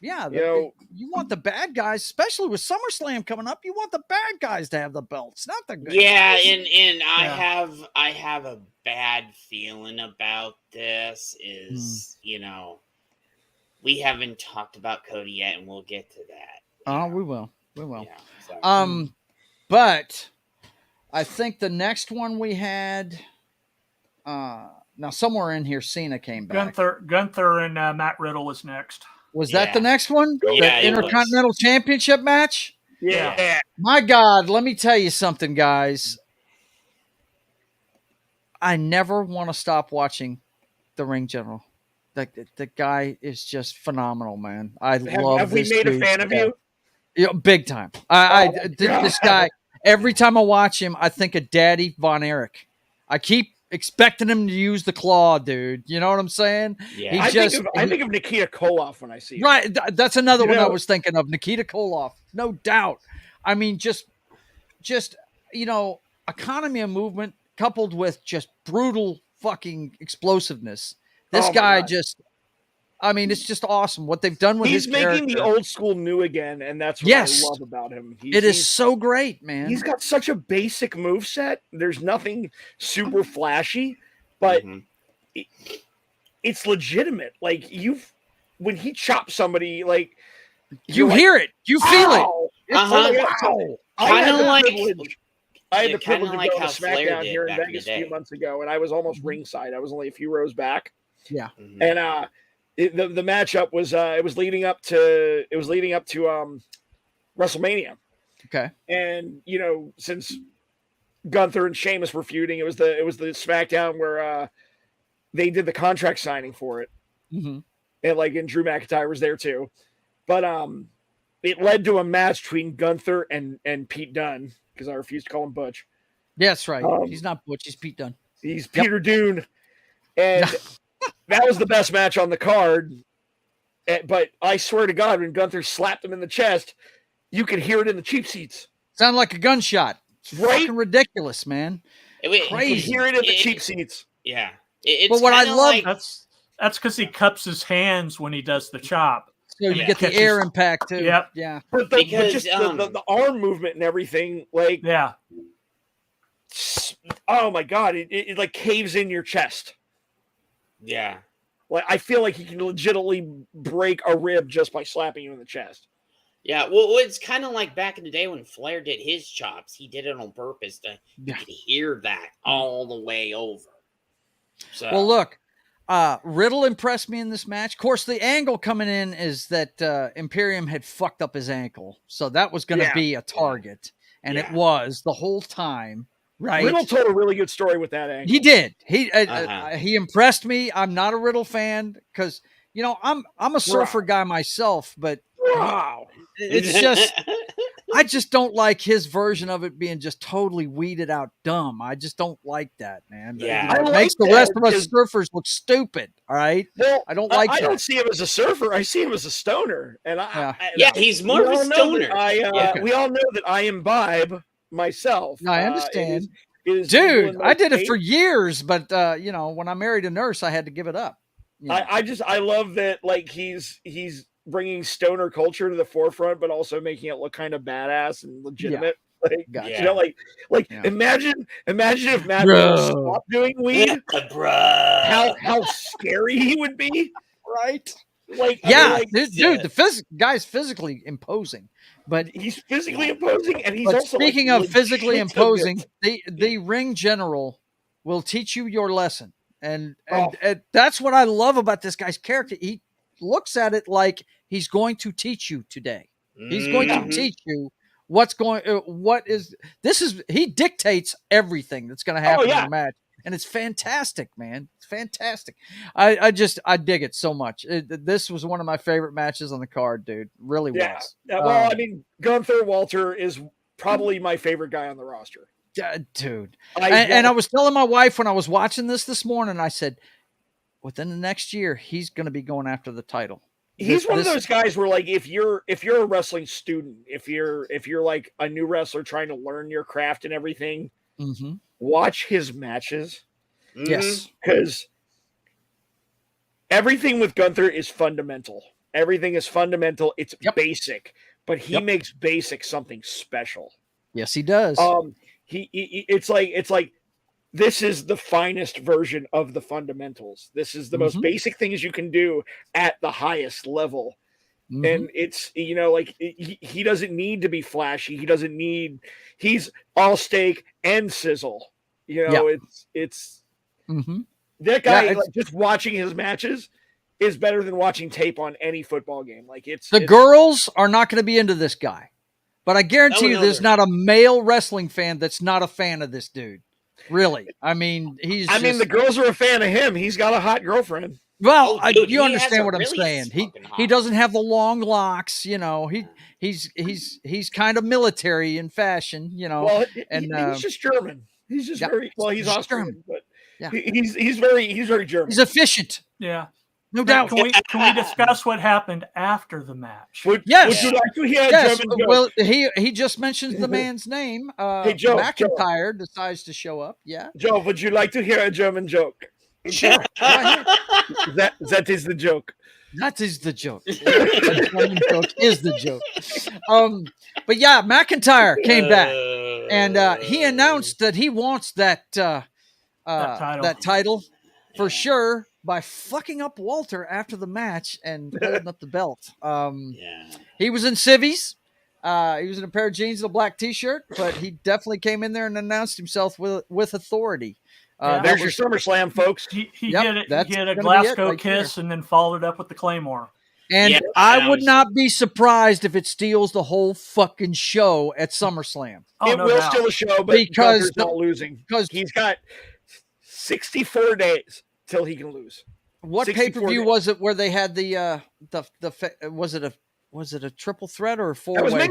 You want the bad guys, especially with SummerSlam coming up. You want the bad guys to have the belts, not the good guys. And I have a bad feeling about this. We haven't talked about Cody yet, and we'll get to that. Oh, we will. Yeah, so. But I think the next one we had. Now somewhere in here, Cena came back. Gunther and Matt Riddle was next. Was that the next one? Yeah, the Intercontinental Championship match? Yeah. My God, let me tell you something, guys. I never want to stop watching the Ring General. The guy is just phenomenal, man. I love have this we made dude. a fan of you? Big time. This guy, every time I watch him, I think of Daddy Von Erich. I keep expecting him to use the claw, dude. You know what I'm saying? Yeah. I think of Nikita Koloff when I see him. Right. That's another one I was thinking of. Nikita Koloff. No doubt. I mean, just economy of movement coupled with just brutal fucking explosiveness. This guy it's just awesome what they've done with his character. He's making the old school new again, and that's what I love about him. It is so great, man. He's got such a basic moveset. There's nothing super flashy, but it's legitimate. Like when he chops somebody, like you hear it, you feel it. Kind of like I had the privilege of going to SmackDown here in Vegas a few months ago, and I was almost ringside. I was only a few rows back. Yeah, and the matchup was it was leading up to WrestleMania. Okay, and since Gunther and Sheamus were feuding, it was the SmackDown where they did the contract signing for it, and Drew McIntyre was there too, but it led to a match between Gunther and Pete Dunne, because I refuse to call him Butch. Yeah, that's right. He's not Butch. He's Pete Dunne. He's Peter Dune, and that was the best match on the card. But I swear to God, when Gunther slapped him in the chest, you could hear it in the cheap seats. Sounded like a gunshot. It's right? Fucking ridiculous, man. Crazy. You could hear it in the cheap seats. Yeah. But what I love, that's because he cups his hands when he does the chop. So you get the air impact too. Yep. Yeah. But the arm movement and everything, oh my God, it like caves in your chest. Yeah. Like I feel like he can legitimately break a rib just by slapping you in the chest. Yeah, well, it's kind of like back in the day when Flair did his chops. He did it on purpose to you could hear that all the way over. So. Well, look, Riddle impressed me in this match. Of course, the angle coming in is that Imperium had fucked up his ankle, so that was going to be a target, and it was the whole time. Right. Riddle told a really good story with that angle. He did. He impressed me. I'm not a Riddle fan because I'm a surfer guy myself, but it's just I just don't like his version of it being just totally weeded out dumb. I just don't like that, man. Yeah, it makes the rest of us surfers look stupid. All right. Well, I don't like that. I don't see him as a surfer. I see him as a stoner, and he's more of a stoner. We all know that I imbibe myself. I understand. Dude, I did it for years, but when I married a nurse, I had to give it up. I love that he's bringing stoner culture to the forefront, but also making it look kind of badass and legitimate. Imagine if Matt stopped doing weed, how scary he would be, right? Dude, the guy's physically imposing, but he's physically imposing, and he's also speaking of physically imposing, the ring general will teach you your lesson, and that's what I love about this guy's character. He looks at it like he's going to teach you today. He's going to teach you he dictates everything that's going to happen in the match. And it's fantastic, man. It's fantastic. I dig it so much. This was one of my favorite matches on the card, dude. Really was. Yeah, well, Gunther Walter is probably my favorite guy on the roster. Dude. And I was telling my wife when I was watching this morning, I said, within the next year, he's going to be going after the title. He's one of those guys where, if you're a wrestling student, if you're like a new wrestler trying to learn your craft and everything, watch his matches. Yes, because everything with Gunther is fundamental. Everything is fundamental. It's basic, but he makes basic something special. Yes, he does. It's like. This is the finest version of the fundamentals. This is the most basic things you can do at the highest level. And it's, he doesn't need to be flashy. He's all steak and sizzle. It's that guy, just watching his matches is better than watching tape on any football game. Girls are not going to be into this guy, but I guarantee you there's not a male wrestling fan that's not a fan of this dude. Really, the girls are a fan of him. He's got a hot girlfriend. Well, you understand what I'm saying. He doesn't have the long locks. He's kind of military in fashion. Well, he's just German. He's just he's Austrian, but he's very German. He's efficient. Yeah. No doubt. Can we discuss what happened after the match? Yes. Would you like to hear a German joke? Well, he just mentions the man's name. Hey, Joe, McIntyre decides to show up. Yeah. Joe, would you like to hear a German joke? Sure. That is the joke. That is the joke. The German joke is the joke. But yeah, McIntyre came back, and he announced that he wants that title for sure, by fucking up Walter after the match and holding up the belt. He was in civvies. He was in a pair of jeans and a black T-shirt, but he definitely came in there and announced himself with authority. There's your SummerSlam, folks. He had a gonna Glasgow right kiss there. and then followed it up with the Claymore. And I would not be surprised if it steals the whole fucking show at SummerSlam. Oh, it no will doubt. steal the show, but because not losing. Because he's got 64 days till he can lose. What pay-per-view was it where they had the was it a triple threat or a four-way?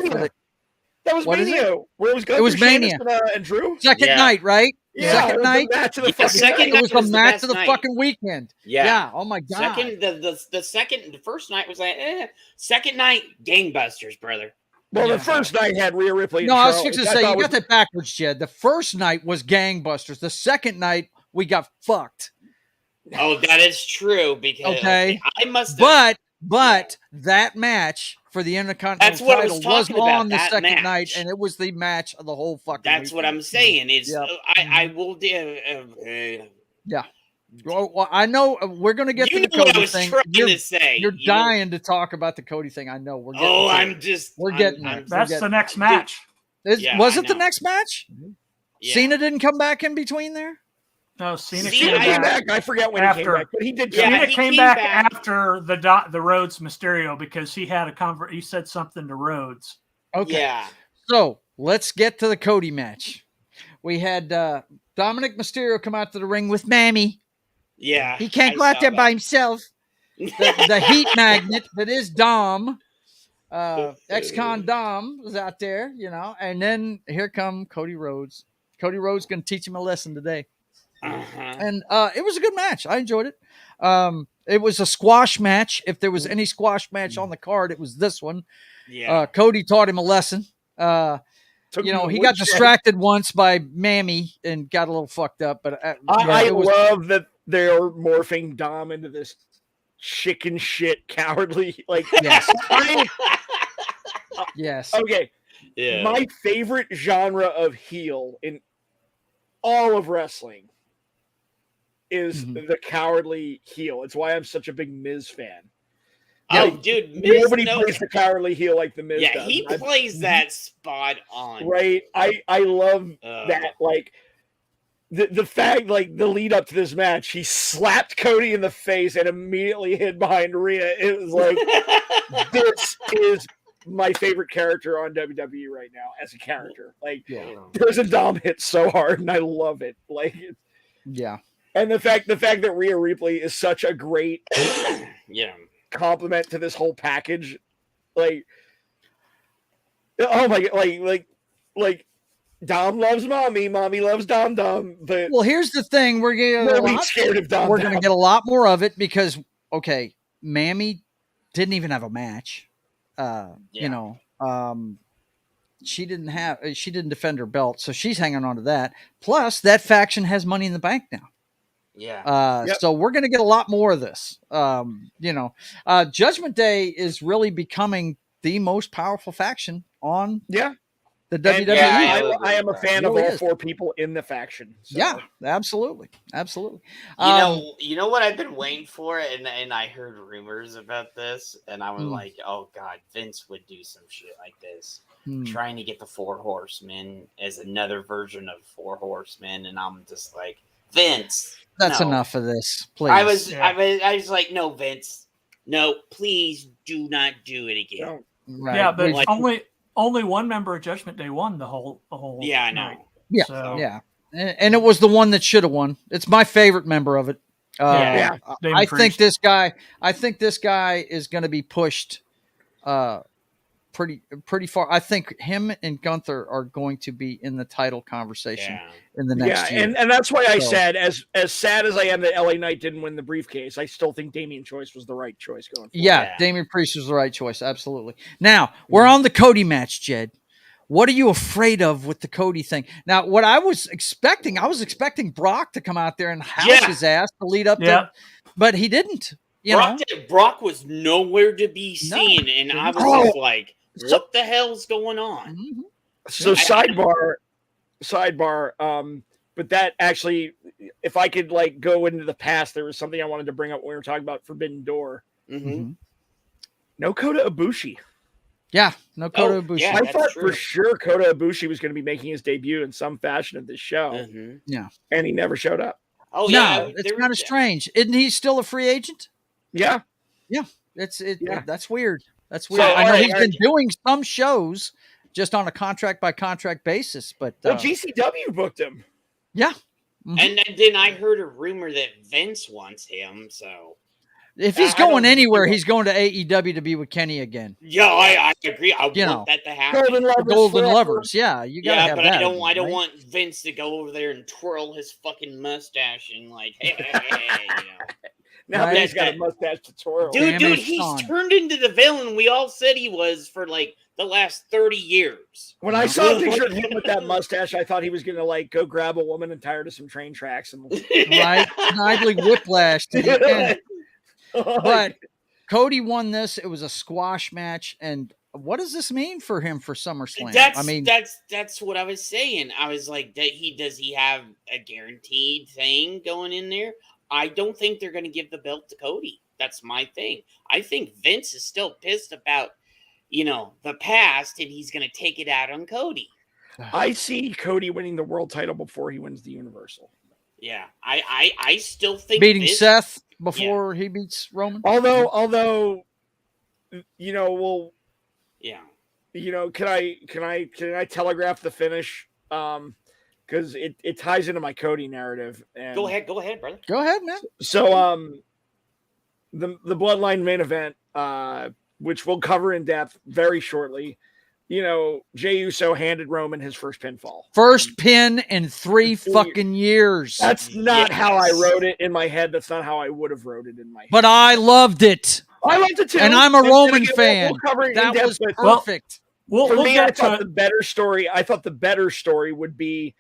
That was Mania. Where it was going. It was Mania and Drew. Second night, right? Yeah, second night. It was the match of the fucking weekend. Yeah. Oh my god. The first night was like, second night, gangbusters, brother. Well, the first night had Rhea Ripley. No, I was fixing to say you got that backwards, Jed. The first night was gangbusters. The second night we got fucked. Oh, that is true because I must. But that match for the Intercontinental title was on the second night, and it was the match of the whole fucking. That's what I'm saying. It's I will do. Yeah. Well, I know we're going to get to the Cody thing. You're dying to talk about the Cody thing. I know. We're getting there. That's the next match. Was it the next match? Yeah. Cena didn't come back in between there? No, Cena came back. I forget when he came back, but he did. Cena came back after the Rhodes Mysterio because he had he said something to Rhodes. Okay. Yeah. So let's get to the Cody match. We had Dominic Mysterio come out to the ring with Mammy. Yeah. He can't go out there by himself. The heat magnet that is Dom. Ex-con Dom was out there, and then here come Cody Rhodes. Cody Rhodes going to teach him a lesson today. And it was a good match. I enjoyed it. It was a squash match. If there was any squash match on the card, it was this one. Yeah. Cody taught him a lesson. He got distracted once by Mammy and got a little fucked up. But I love that they're morphing Dom into this chicken shit cowardly. Yes. Yes. Okay. Yeah. My favorite genre of heel in all of wrestling is the cowardly heel. It's why I'm such a big Miz fan. Oh, dude, Miz nobody plays the cowardly heel like the Miz does. Yeah, he plays that spot on. Right. I love that. The fact, the lead up to this match, he slapped Cody in the face and immediately hid behind Rhea. It was like, this is my favorite character on WWE right now as a character. There's a Dom hit so hard, and I love it. Yeah. And the fact that Rhea Ripley is such a great compliment to this whole package, oh my god, Dom loves mommy loves Dom. But here's the thing: we're gonna get a lot more of it because Mammy didn't even have a match. She didn't defend her belt, so she's hanging on to that. Plus, that faction has Money in the Bank now. Yeah. So we're going to get a lot more of this. Judgment Day is really becoming the most powerful faction on the WWE. I am a fan of all four people in the faction. So. Yeah, absolutely. You know what I've been waiting for, and I heard rumors about this, and I was like, oh god, Vince would do some shit like this, trying to get the Four Horsemen as another version of Four Horsemen, and I'm just like, Vince. That's enough of this, please. I was like, no, Vince, no, please do not do it again. Right. Yeah, but only one member of Judgment Day won the whole. Yeah, I know. Yeah, and it was the one that should have won. It's my favorite member of it. I think this guy is going to be pushed pretty far. I think him and Gunther are going to be in the title conversation in the next year. And that's why I said, as sad as I am that LA Knight didn't win the briefcase, I still think Damian Choice was the right choice going forward. Yeah, Damian Priest was the right choice. Absolutely. Now, we're on the Cody match, Jed. What are you afraid of with the Cody thing? Now, what I was expecting Brock to come out there and house his ass to lead up to, but he didn't. Brock was nowhere to be seen, and I was just like, what the hell's going on? So sidebar, but that actually, if I could go into the past, there was something I wanted to bring up when we were talking about Forbidden Door. No Kota Ibushi. Yeah, no Kota Ibushi. Yeah, I thought for sure Kota Ibushi was going to be making his debut in some fashion at this show. Mm-hmm. Yeah. And he never showed up. Oh, no, yeah. it's kind of strange. Isn't he still a free agent? Yeah. Yeah. That's weird. That's weird. So, I know right, he's been doing some shows just on a contract by contract basis, but GCW booked him. Yeah. Mm-hmm. And then I heard a rumor that Vince wants him, so if he's going anywhere, he's going to AEW to be with Kenny again. Yeah, I agree. I want that to happen. Golden Lovers. Yeah, you gotta have that. I don't want Vince to go over there and twirl his fucking mustache and like, hey, you know. Now he's got a mustache to twirl. Dude, he's turned into the villain we all said he was for like the last 30 years. When I saw a picture of him with that mustache, I thought he was going to like go grab a woman and tie her to some train tracks and right, Snidely whiplash. But Cody won this. It was a squash match, and what does this mean for him for SummerSlam? That's what I was saying. I was like, does he have a guaranteed thing going in there? I don't think they're going to give the belt to Cody. That's my thing. I think Vince is still pissed about, the past, and he's going to take it out on Cody. I see Cody winning the world title before he wins the Universal. Yeah, I still think beating Seth before he beats Roman. Although, can I telegraph the finish? Because it ties into my Cody narrative. And go ahead, brother. Go ahead, man. So, the Bloodline main event, which we'll cover in depth very shortly. Jey Uso handed Roman his first pinfall. First pin in 3 fucking years. That's not how I wrote it in my head. That's not how I would have wrote it in my head. But I loved it. I loved it too. And I'm a Roman fan. That was perfect. For me, I thought the better story. I thought the better story would be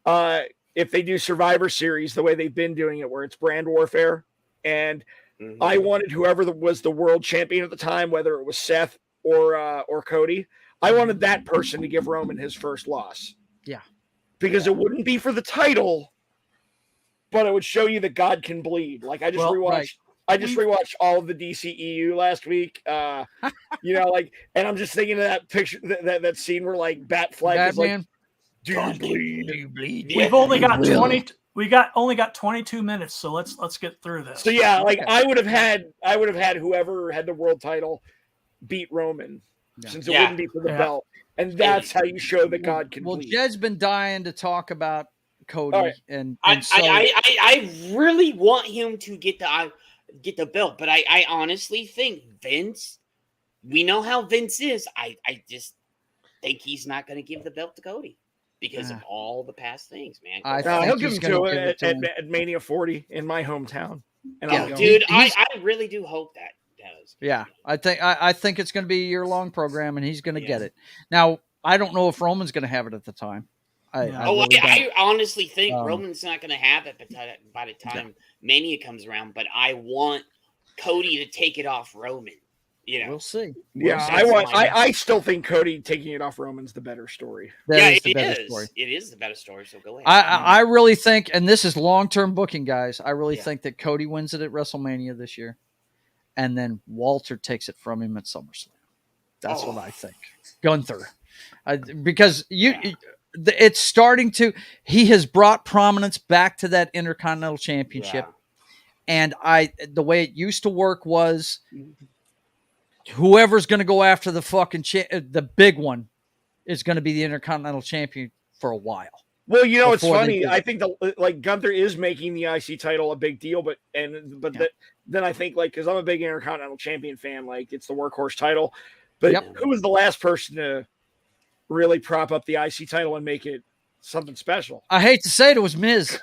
if they do Survivor Series the way they've been doing it, where it's brand warfare. And I wanted whoever was the world champion at the time, whether it was Seth or Cody, I wanted that person to give Roman his first loss. Yeah. Because it wouldn't be for the title, but it would show you that God can bleed. Like I just rewatched all of the DCEU last week. And I'm just thinking of that picture, that scene where like Batfleck is like, do you bleed? We've only got 20. We only got 22 minutes, so let's get through this. So yeah, I would have had whoever had the world title beat Roman, since it wouldn't be for the belt, and that's how you show that God can. Well, bleed. Jed's been dying to talk about Cody, right. and so I really want him to get the belt, but I honestly think Vince. We know how Vince is. I just think he's not going to give the belt to Cody. Because of all the past things, man. He'll give him to it at Mania 40 in my hometown. And I really do hope that does. Yeah, I think it's going to be a year-long program, and he's going to get it. Now, I don't know if Roman's going to have it at the time. I honestly think Roman's not going to have it by the time Mania comes around, but I want Cody to take it off Roman. We'll see. I still think Cody taking it off Roman's the better story. It is the better story. So go ahead. I really think, and this is long-term booking, guys. I really think that Cody wins it at WrestleMania this year, and then Walter takes it from him at SummerSlam. That's what I think. Gunther, because it's starting to. He has brought prominence back to that Intercontinental Championship, and the way it used to work was. Whoever's going to go after the fucking the big one is going to be the Intercontinental Champion for a while. Well, it's funny. I think Gunther is making the IC title a big deal, then I think because I'm a big Intercontinental Champion fan, it's the workhorse title. But who was the last person to really prop up the IC title and make it something special? I hate to say it was Miz.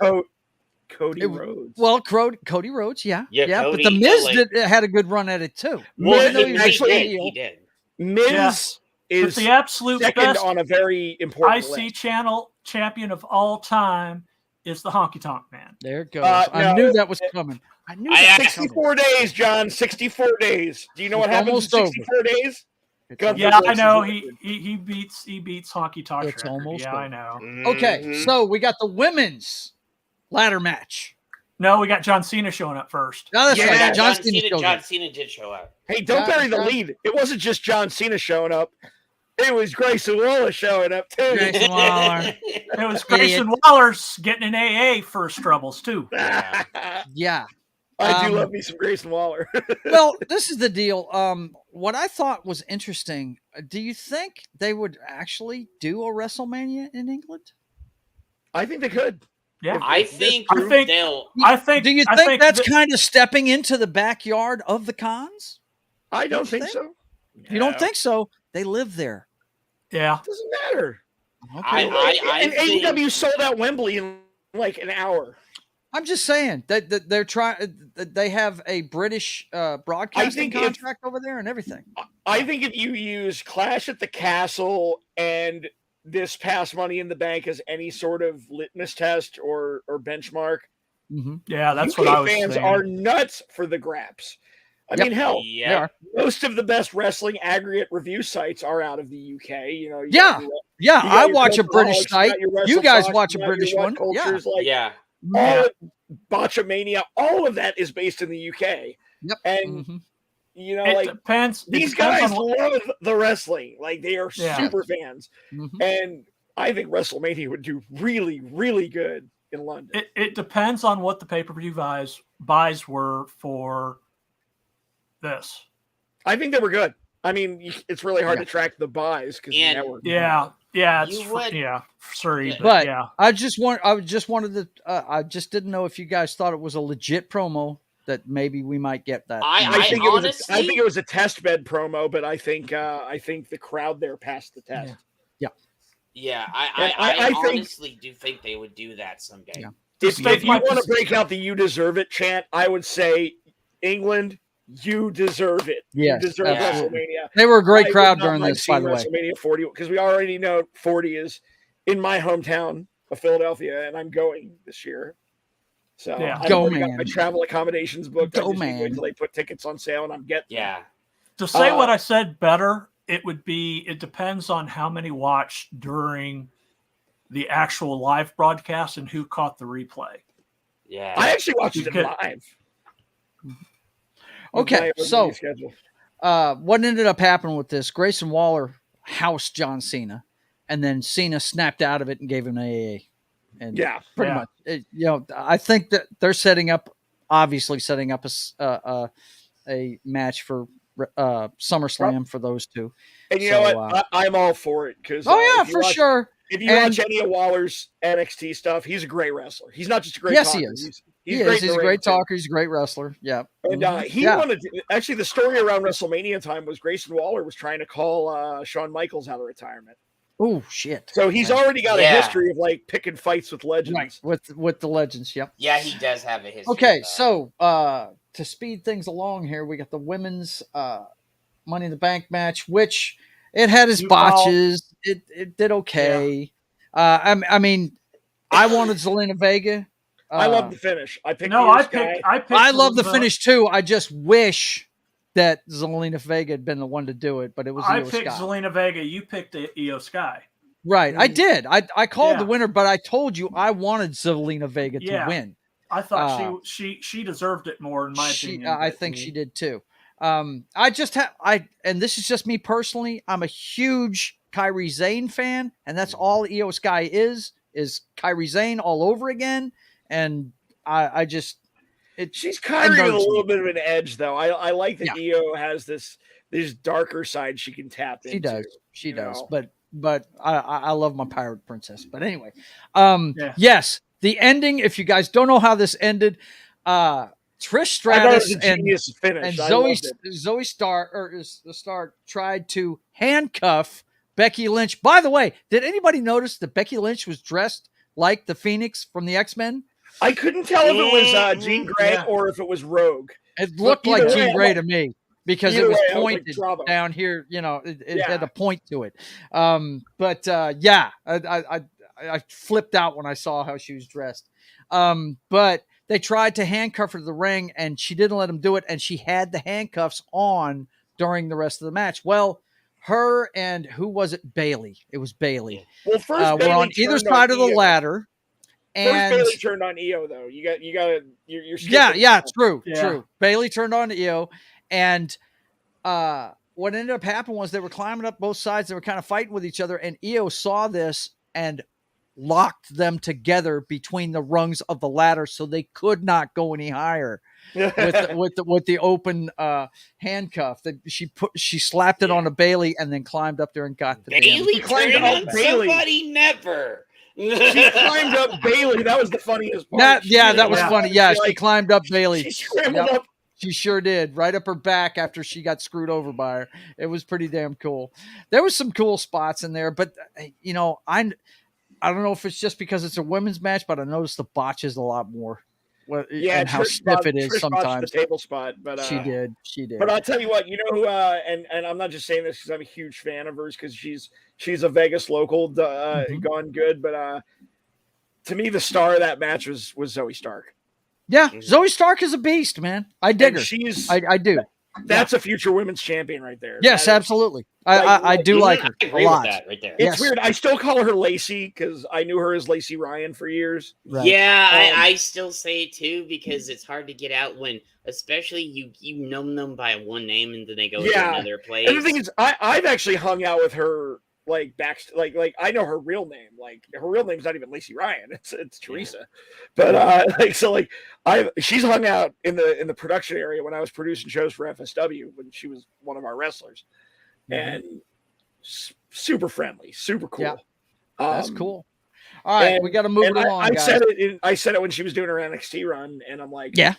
Cody Rhodes. Well, Cody Rhodes, yeah, Cody, but the Miz had a good run at it too. He did. Miz is the absolute second best on a very important IC list. channel champion of all time is the Honky Tonk Man. There it goes. I knew that was coming. I knew that 64 days, John. 64 days. Do you know what happens in 64 days? I know he beats Honky Tonk. It's almost I know. Okay, so we got the women's ladder match. No, we got John Cena showing up first. No, that's Yeah, right. John Cena did show up. Hey, don't bury the lead. It wasn't just John Cena showing up. It was Grayson Waller showing up too. Grayson Waller. It was Grayson Waller's getting an AA for his troubles too. Yeah. I do love me some Grayson Waller. Well, this is the deal. What I thought was interesting. Do you think they would actually do a WrestleMania in England? I think they could. Yeah, I think they'll. Do you think that's kind of stepping into the backyard of the cons? I don't think so. If you don't think so, they live there. Yeah, doesn't matter. Okay. And AEW sold out Wembley in like an hour. I'm just saying that they're trying. They have a British broadcasting contract over there and everything. I think if you use Clash at the Castle and this past Money in the Bank as any sort of litmus test or benchmark, yeah, that's UK what I was fans saying. are nuts for the Graps. I mean, hell, most of the best wrestling aggregate review sites are out of the UK. You know, I watch a British site. You guys watch a British one. Botchamania, all of that is based in the UK. Yep. And you know, it depends. These guys love the wrestling. Like, they are super fans. And I think WrestleMania would do really, really good in London. It depends on what the pay-per-view buys were for this. I think they were good. I mean, it's really hard to track the buys because the network. Sorry, but I just wanted to. I just didn't know if you guys thought it was a legit promo that maybe we might get that. I think it was a test bed promo, but I think the crowd there passed the test. I honestly do think they would do that someday. Yeah. If you want to break out the "You deserve it" chant, I would say, England, you deserve it. Yes, you deserve WrestleMania. They were a great crowd during this, by the way. WrestleMania 40, because we already know 40 is in my hometown of Philadelphia, and I'm going this year. So I've already got my travel accommodations booked. Wait till they put tickets on sale, and I'm getting them. To say what I said better, it depends on how many watched during the actual live broadcast and who caught the replay. Yeah, I actually watched it live. Okay, so what ended up happening with this? Grayson Waller housed John Cena, and then Cena snapped out of it and gave him an AA. And pretty much, I think that they're setting up a match for SummerSlam for those two. And you know what? I'm all for it because sure. If you watch any of Waller's NXT stuff, he's a great wrestler. He's not just a great talker. He is. He's a great talker. He's a great wrestler. Yeah. And he wanted to, actually, the story around WrestleMania time was Grayson Waller was trying to call Shawn Michaels out of retirement. Oh, shit. So he's already got a history of like picking fights with legends. Right. With the legends. Yep. Yeah, he does have a history. Okay. So to speed things along here, we got the women's Money in the Bank match, which it had its botches. It did okay. Yeah. I mean, I wanted Zelina Vega. I love the finish. I picked. I love the finish too. I just wish that Zelina Vega had been the one to do it, but it was. I picked Zelina Vega. You picked Io Sky. Right, I did. I called the winner, but I told you I wanted Zelina Vega to win. I thought she deserved it more in my opinion. I think she did too. And this is just me personally. I'm a huge Kairi Sane fan, and that's all Io Sky is Kairi Sane all over again. And she's Kairi with a little bit of an edge, though. I like that Io has this darker side she can tap into. She does. But I love my pirate princess. But anyway, yes, the ending. If you guys don't know how this ended, Trish Stratus and Zoe Stark tried to handcuff Becky Lynch. By the way, did anybody notice that Becky Lynch was dressed like the Phoenix from the X-Men? I couldn't tell if it was Jean Grey or if it was Rogue. It looked like Jean Grey to me because it was pointed down here. You know, it had a point to it. I flipped out when I saw how she was dressed. But they tried to handcuff her to the ring, and she didn't let them do it, and she had the handcuffs on during the rest of the match. Well, her and who was it? Bailey. It was Bailey. Well, first we're on either side of the ladder. And First, Bailey turned on Io, though. You're true. Bailey turned on Io, and what ended up happening was they were climbing up both sides. They were kind of fighting with each other, and Io saw this and locked them together between the rungs of the ladder, so they could not go any higher with the open handcuff. That she slapped it on a Bailey and then climbed up there and got the Bailey climbed on somebody. Never. She climbed up Bailey. That was the funniest part. That was funny. Yeah, she climbed up Bailey. She scrambled up. She sure did, right up her back after she got screwed over by her. It was pretty damn cool. There was some cool spots in there, but you know, I don't know if it's just because it's a women's match, but I noticed the botches a lot more. And how stiff it is sometimes. The table spot, but she did. But I'll tell you what, you know who, and I'm not just saying this because I'm a huge fan of hers because she's a Vegas local, gone good. But to me, the star of that match was Zoe Stark. Yeah, Zoe Stark is a beast, man. I dig her. I do. That's a future women's champion right there. Yes, absolutely. I do like her a lot. That right there. It's weird. I still call her Lacey because I knew her as Lacey Ryan for years. Right. Yeah, I still say it too because it's hard to get out when, especially you know them by one name and then they go to another place. And the thing is, I've actually hung out with her like I know her real name. Like her real name's not even Lacey Ryan. It's Teresa. But she's hung out in the production area when I was producing shows for FSW when she was one of our wrestlers. And super friendly, super cool. Yeah. That's cool. All right, we got to move it along. I said it when she was doing her NXT run, and I'm like, yeah,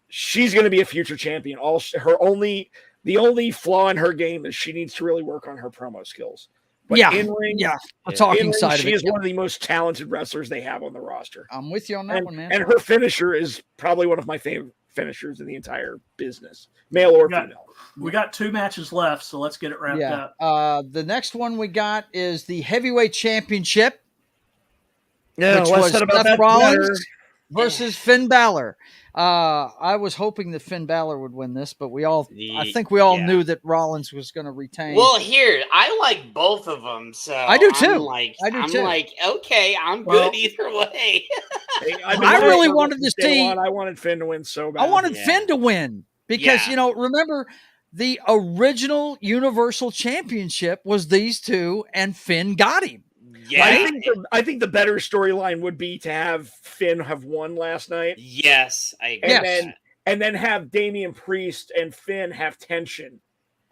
she's going to be a future champion. The only flaw in her game is she needs to really work on her promo skills. But in-ring, the talking side of it. She is one of the most talented wrestlers they have on the roster. I'm with you on that one, man. And her finisher is probably one of my favorite finishers in the entire business, male or female. We got 2 matches left, so let's get it wrapped up. The next one we got is the heavyweight championship, which was Seth Rollins versus Finn Balor. I was hoping that Finn Balor would win this, but I think we all knew that Rollins was going to retain. Well, here, I like both of them, so I do too. I'm like, okay, I'm good either way. I really wanted to see. I wanted Finn to win so bad. I wanted Finn to win because remember the original Universal Championship was these two, and Finn got him. Yeah, I think the better storyline would be to have Finn have won last night. Yes, I agree. And then have Damian Priest and Finn have tension.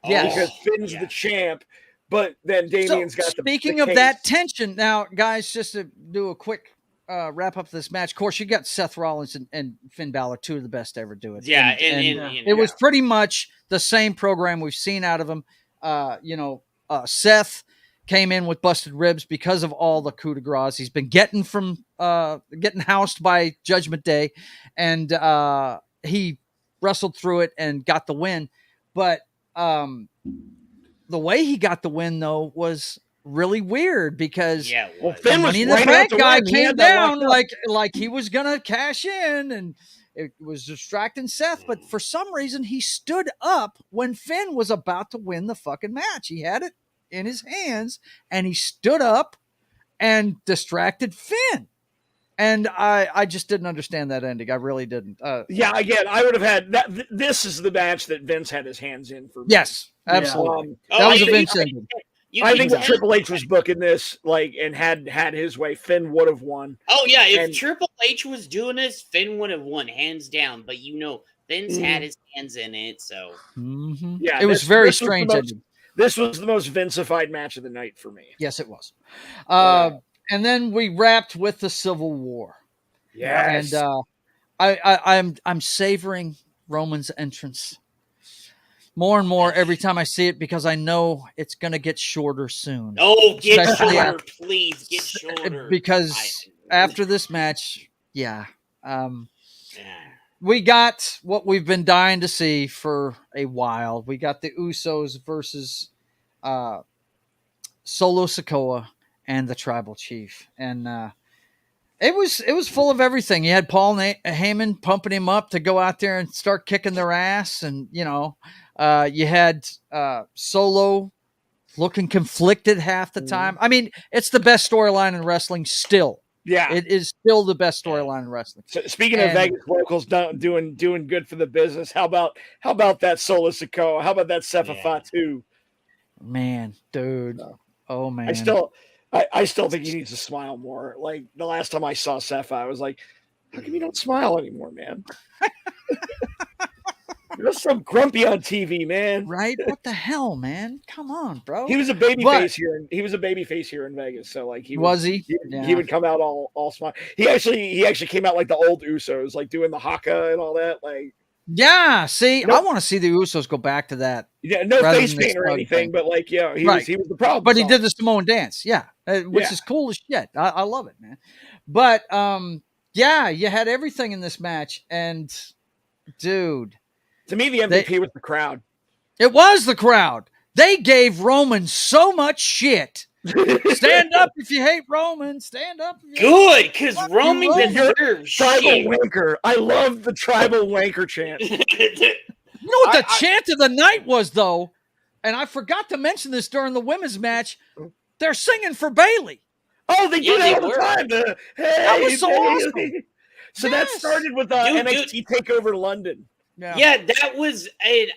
Yeah, because Finn's the champ, but then Damian's got the Speaking of that tension, now guys, just to do a quick wrap up this match. Of course, you got Seth Rollins and Finn Balor, 2 of the best to ever do it. Yeah, and it was pretty much the same program we've seen out of them. Seth came in with busted ribs because of all the coup de grace he's been getting from getting housed by Judgment Day, and he wrestled through it and got the win. But the way he got the win though was really weird because Finn Money in the Bank guy came down like he was gonna cash in, and it was distracting Seth. But for some reason, he stood up when Finn was about to win the fucking match. He had it in his hands, and he stood up and distracted Finn. And I just didn't understand that ending. I really didn't. Again, I would have had that. This is the match that Vince had his hands in for me. Yes, absolutely. That was a Vince ending. I think if Triple H was booking this, and had his way, Finn would have won. Oh yeah, if Triple H was doing this, Finn would have won hands down. But Vince had his hands in it, so it was very strange ending. This was the most Vincified match of the night for me. Yes, it was. And then we wrapped with the Civil War. Yes. And I'm savoring Roman's entrance more and more every time I see it because I know it's going to get shorter soon. Oh, get shorter, please. Get shorter. Because after this match, we got what we've been dying to see for a while. We got the Usos versus Solo Sikoa and the Tribal Chief. And it was full of everything. You had Paul Heyman pumping him up to go out there and start kicking their ass. And, you had Solo looking conflicted half the time. I mean, it's the best storyline in wrestling still. Yeah, it is still the best storyline in wrestling. So speaking of Vegas locals doing good for the business, how about that Solo Sikoa? How about that Sefa Fatu? Man, dude. Oh man. I still think he needs to smile more. Like the last time I saw Sefa, I was like, how come you don't smile anymore, man? You're so grumpy on TV, man. Right? What the hell, man? Come on, bro. He was a baby face here. He was a baby face here in Vegas. So like he would come out all smile. He actually came out like the old Usos, like doing the haka and all that. Like yeah, see, I want to see the Usos go back to that. Yeah, no face paint or anything, but like he was the problem. But he did the Samoan dance, which is cool as shit. I love it, man. But you had everything in this match, and dude. To me, the MVP was the crowd. It was the crowd. They gave Roman so much shit. Stand up if you hate Roman. Stand up. Good, because Roman deserves tribal wanker. I love the tribal wanker chant. You know what the chant of the night was, though? And I forgot to mention this during the women's match. They're singing for Bayley. Oh, they do that all the time. That was so awesome. So that started with NXT TakeOver London. Yeah, that was they've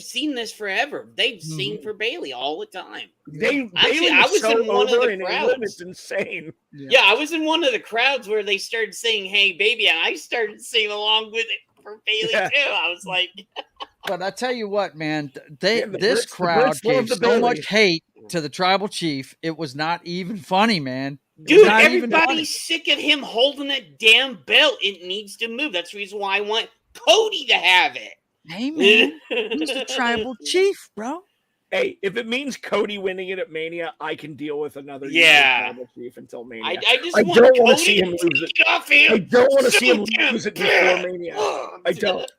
seen this forever. They've seen for Bayley all the time. I was in one of the crowds. It's insane. Yeah, I was in one of the crowds where they started saying "Hey, baby," and I started singing along with it for Bayley too. I was like, but I tell you what, man, this crowd gave so much hate to the tribal chief. It was not even funny, man. Dude, everybody's sick of him holding that damn belt. It needs to move. That's the reason why I want Cody to have it. Hey, man. He's the tribal chief, bro. Hey, if it means Cody winning it at Mania, I can deal with another tribal chief until Mania. I don't want to see him lose it. I don't want to see him lose it before Mania. I don't.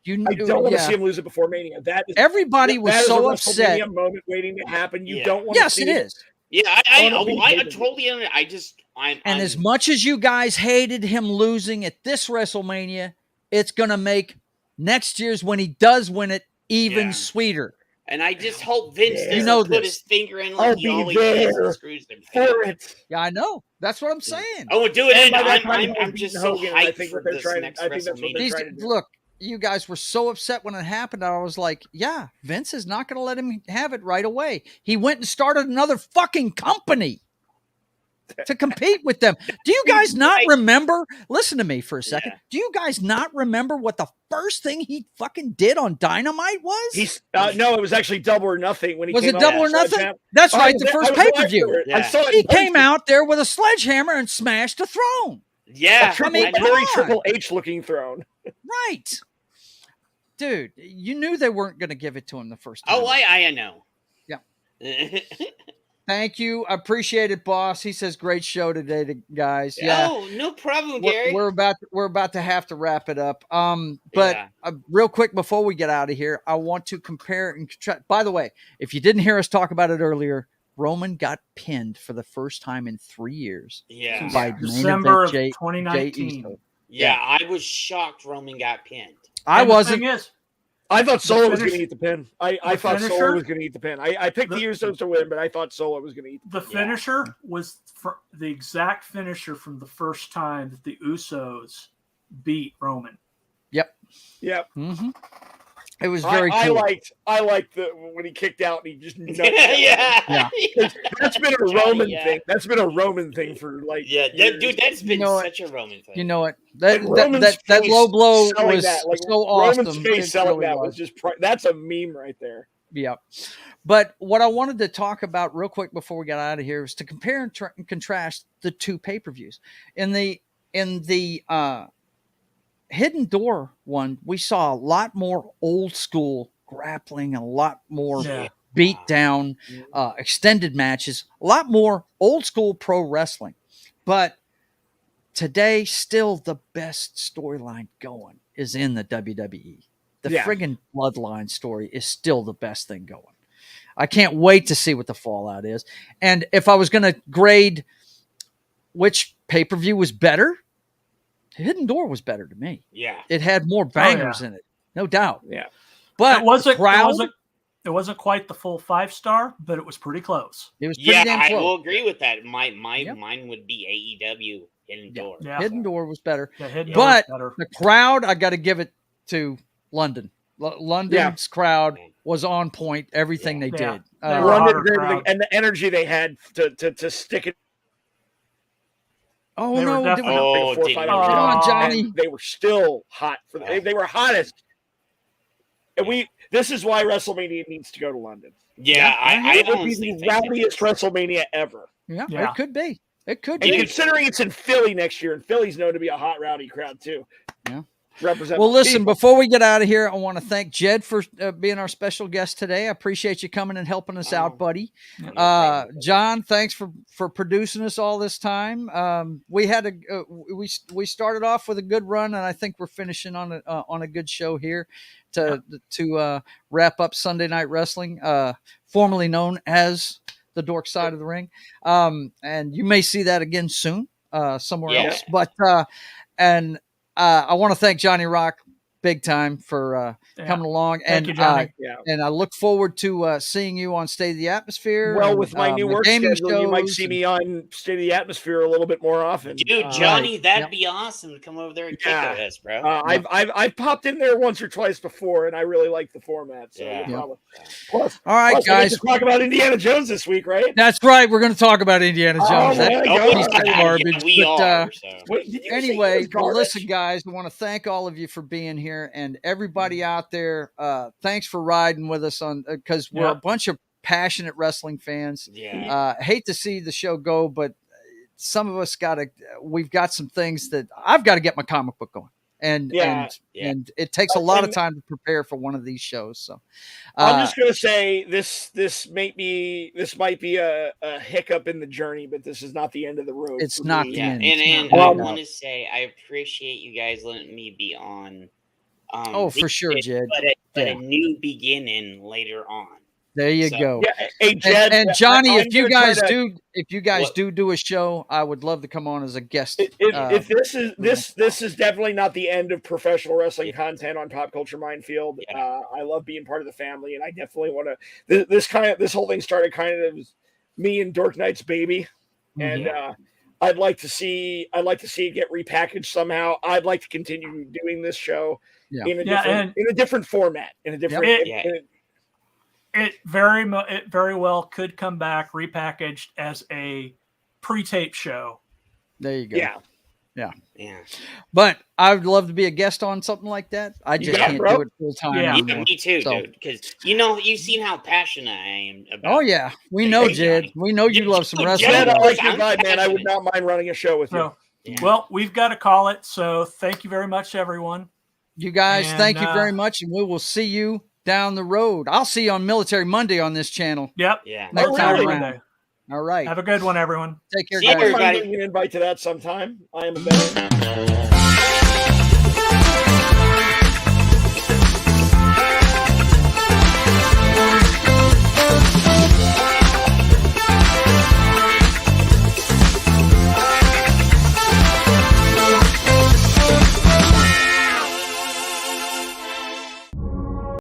I don't want to see him lose it before Mania. Everybody was so upset. A moment waiting to happen. You don't want to see it. Yes, it is. Yeah, I totally understand. And as much as you guys hated him losing at this WrestleMania, it's going to make next year's, when he does win it, even sweeter. And I just hope Vince doesn't put his finger in like he always does and screws them. Yeah, I know. That's what I'm saying. Oh, do it. I'm just so hyped for this next WrestleMania. Look, you guys were so upset when it happened. I was like, yeah, Vince is not going to let him have it right away. He went and started another fucking company to compete with them. Do you guys not remember? Listen to me for a second. Do you guys not remember what the first thing he fucking did on Dynamite was? No, it was actually Double or Nothing. When he was it Double or Nothing? That's right. The first pay-per-view. I saw it. He came out there with a sledgehammer and smashed a throne. Yeah. A very Triple H looking throne. Right. Dude, you knew they weren't going to give it to him the first time. Oh, I know. Yeah. Thank you. I appreciate it, boss. He says, great show today, guys. Yeah. Oh, no problem, Gary. We're about to have to wrap it up. But real quick before we get out of here, I want to compare and contrast. By the way, if you didn't hear us talk about it earlier, Roman got pinned for the first time in 3 years. Yeah. By December of 2019. Yeah, I was shocked Roman got pinned. I wasn't. I thought Solo was going to eat the pin. I thought Solo was going to eat the pin. I picked the Usos to win, but I thought Solo was going to eat the pin. The finisher was the exact finisher from the first time that the Usos beat Roman. Yep. Mm-hmm. It was very cool. I liked when he kicked out and he just yeah. That's been a Roman thing. That's been a Roman thing for like dude. That's been such a Roman thing. You know what? That low blow was so awesome. Roman's face selling that was just that's a meme right there. Yeah. But what I wanted to talk about real quick before we got out of here was to compare and contrast the two pay-per-views. In the Hidden Door one, we saw a lot more old school grappling, a lot more beat down, extended matches, a lot more old school pro wrestling. But today, still the best storyline going is in the WWE. The friggin' Bloodline story is still the best thing going. I can't wait to see what the fallout is. And if I was going to grade which pay-per-view was better, Hidden Door was better to me. Yeah. It had more bangers in it. No doubt. Yeah. But It wasn't quite the full 5-star, but it was pretty close. It was pretty damn close. I will agree with that. Mine would be AEW Hidden Door. Yeah. Hidden Door was better. Hidden Door was better. The crowd, I got to give it to London. London's crowd was on point. Everything they did. London, and the energy they had to stick it. Oh, no. Come on, Johnny. They were still hot. They were hottest. And this is why WrestleMania needs to go to London. Yeah, I honestly think the rowdiest WrestleMania ever. Yeah, it could be. It could be. And considering it's in Philly next year, and Philly's known to be a hot, rowdy crowd, too. Yeah. Well, listen, before we get out of here, I want to thank Jed for being our special guest today. I appreciate you coming and helping us out, buddy. John, thanks for producing us all this time. We had we started off with a good run, and I think we're finishing on a good show here to wrap up Sunday Night Wrestling, formerly known as the Dork Side of the Ring. And you may see that again soon somewhere else. But I want to thank Johnny Rock big time for coming along. Thank you, Johnny. And I look forward to seeing you on State of the Atmosphere. Well, with my new work schedule, you might see me on State of the Atmosphere a little bit more often. Dude, Johnny, that'd be awesome to come over there and kick at us, bro. I've popped in there once or twice before, and I really like the format. So Plus, all right, guys, we talk about Indiana Jones this week, right? That's right. We're going to talk about Indiana Jones. That's garbage. Anyway, listen, guys, I want to thank all of you for being here, and everybody out there. Thanks for riding with us on because we're a bunch of passionate wrestling fans. Hate to see the show go, but some of us we've got some things that I've got to get my comic book going. And it takes a lot of time to prepare for one of these shows. So I'm just gonna say this might be a hiccup in the journey, but this is not the end of the road. It's not the end. And I want to say I appreciate you guys letting me be on. For sure, Jed. But a new beginning later on. There you go. Yeah, hey, Jed, and Johnny, if you guys do a show, I would love to come on as a guest. If this is definitely not the end of professional wrestling content on Pop Culture Minefield. I love being part of the family, and I definitely want to. This whole thing started kind of as me and Dork Knight's baby, and I'd like to see it get repackaged somehow. I'd like to continue doing this show in a different format, in a different. It very well could come back repackaged as a pre-tape show. There you go. Yeah. But I would love to be a guest on something like that. I just can't do it full time. Yeah, me too, dude. Because you've seen how passionate I am about. Oh yeah, we know, Jed. We know you love some wrestling. Jed, I like your vibe, man. I would not mind running a show with you. Well, we've got to call it. So thank you very much, everyone. You guys, thank you very much, and we will see you down the road. I'll see you on Military Monday on this channel. Yep. Yeah. Next time around. All right. Have a good one, everyone. Take care, guys. I'm going to invite to that sometime. I am a veteran.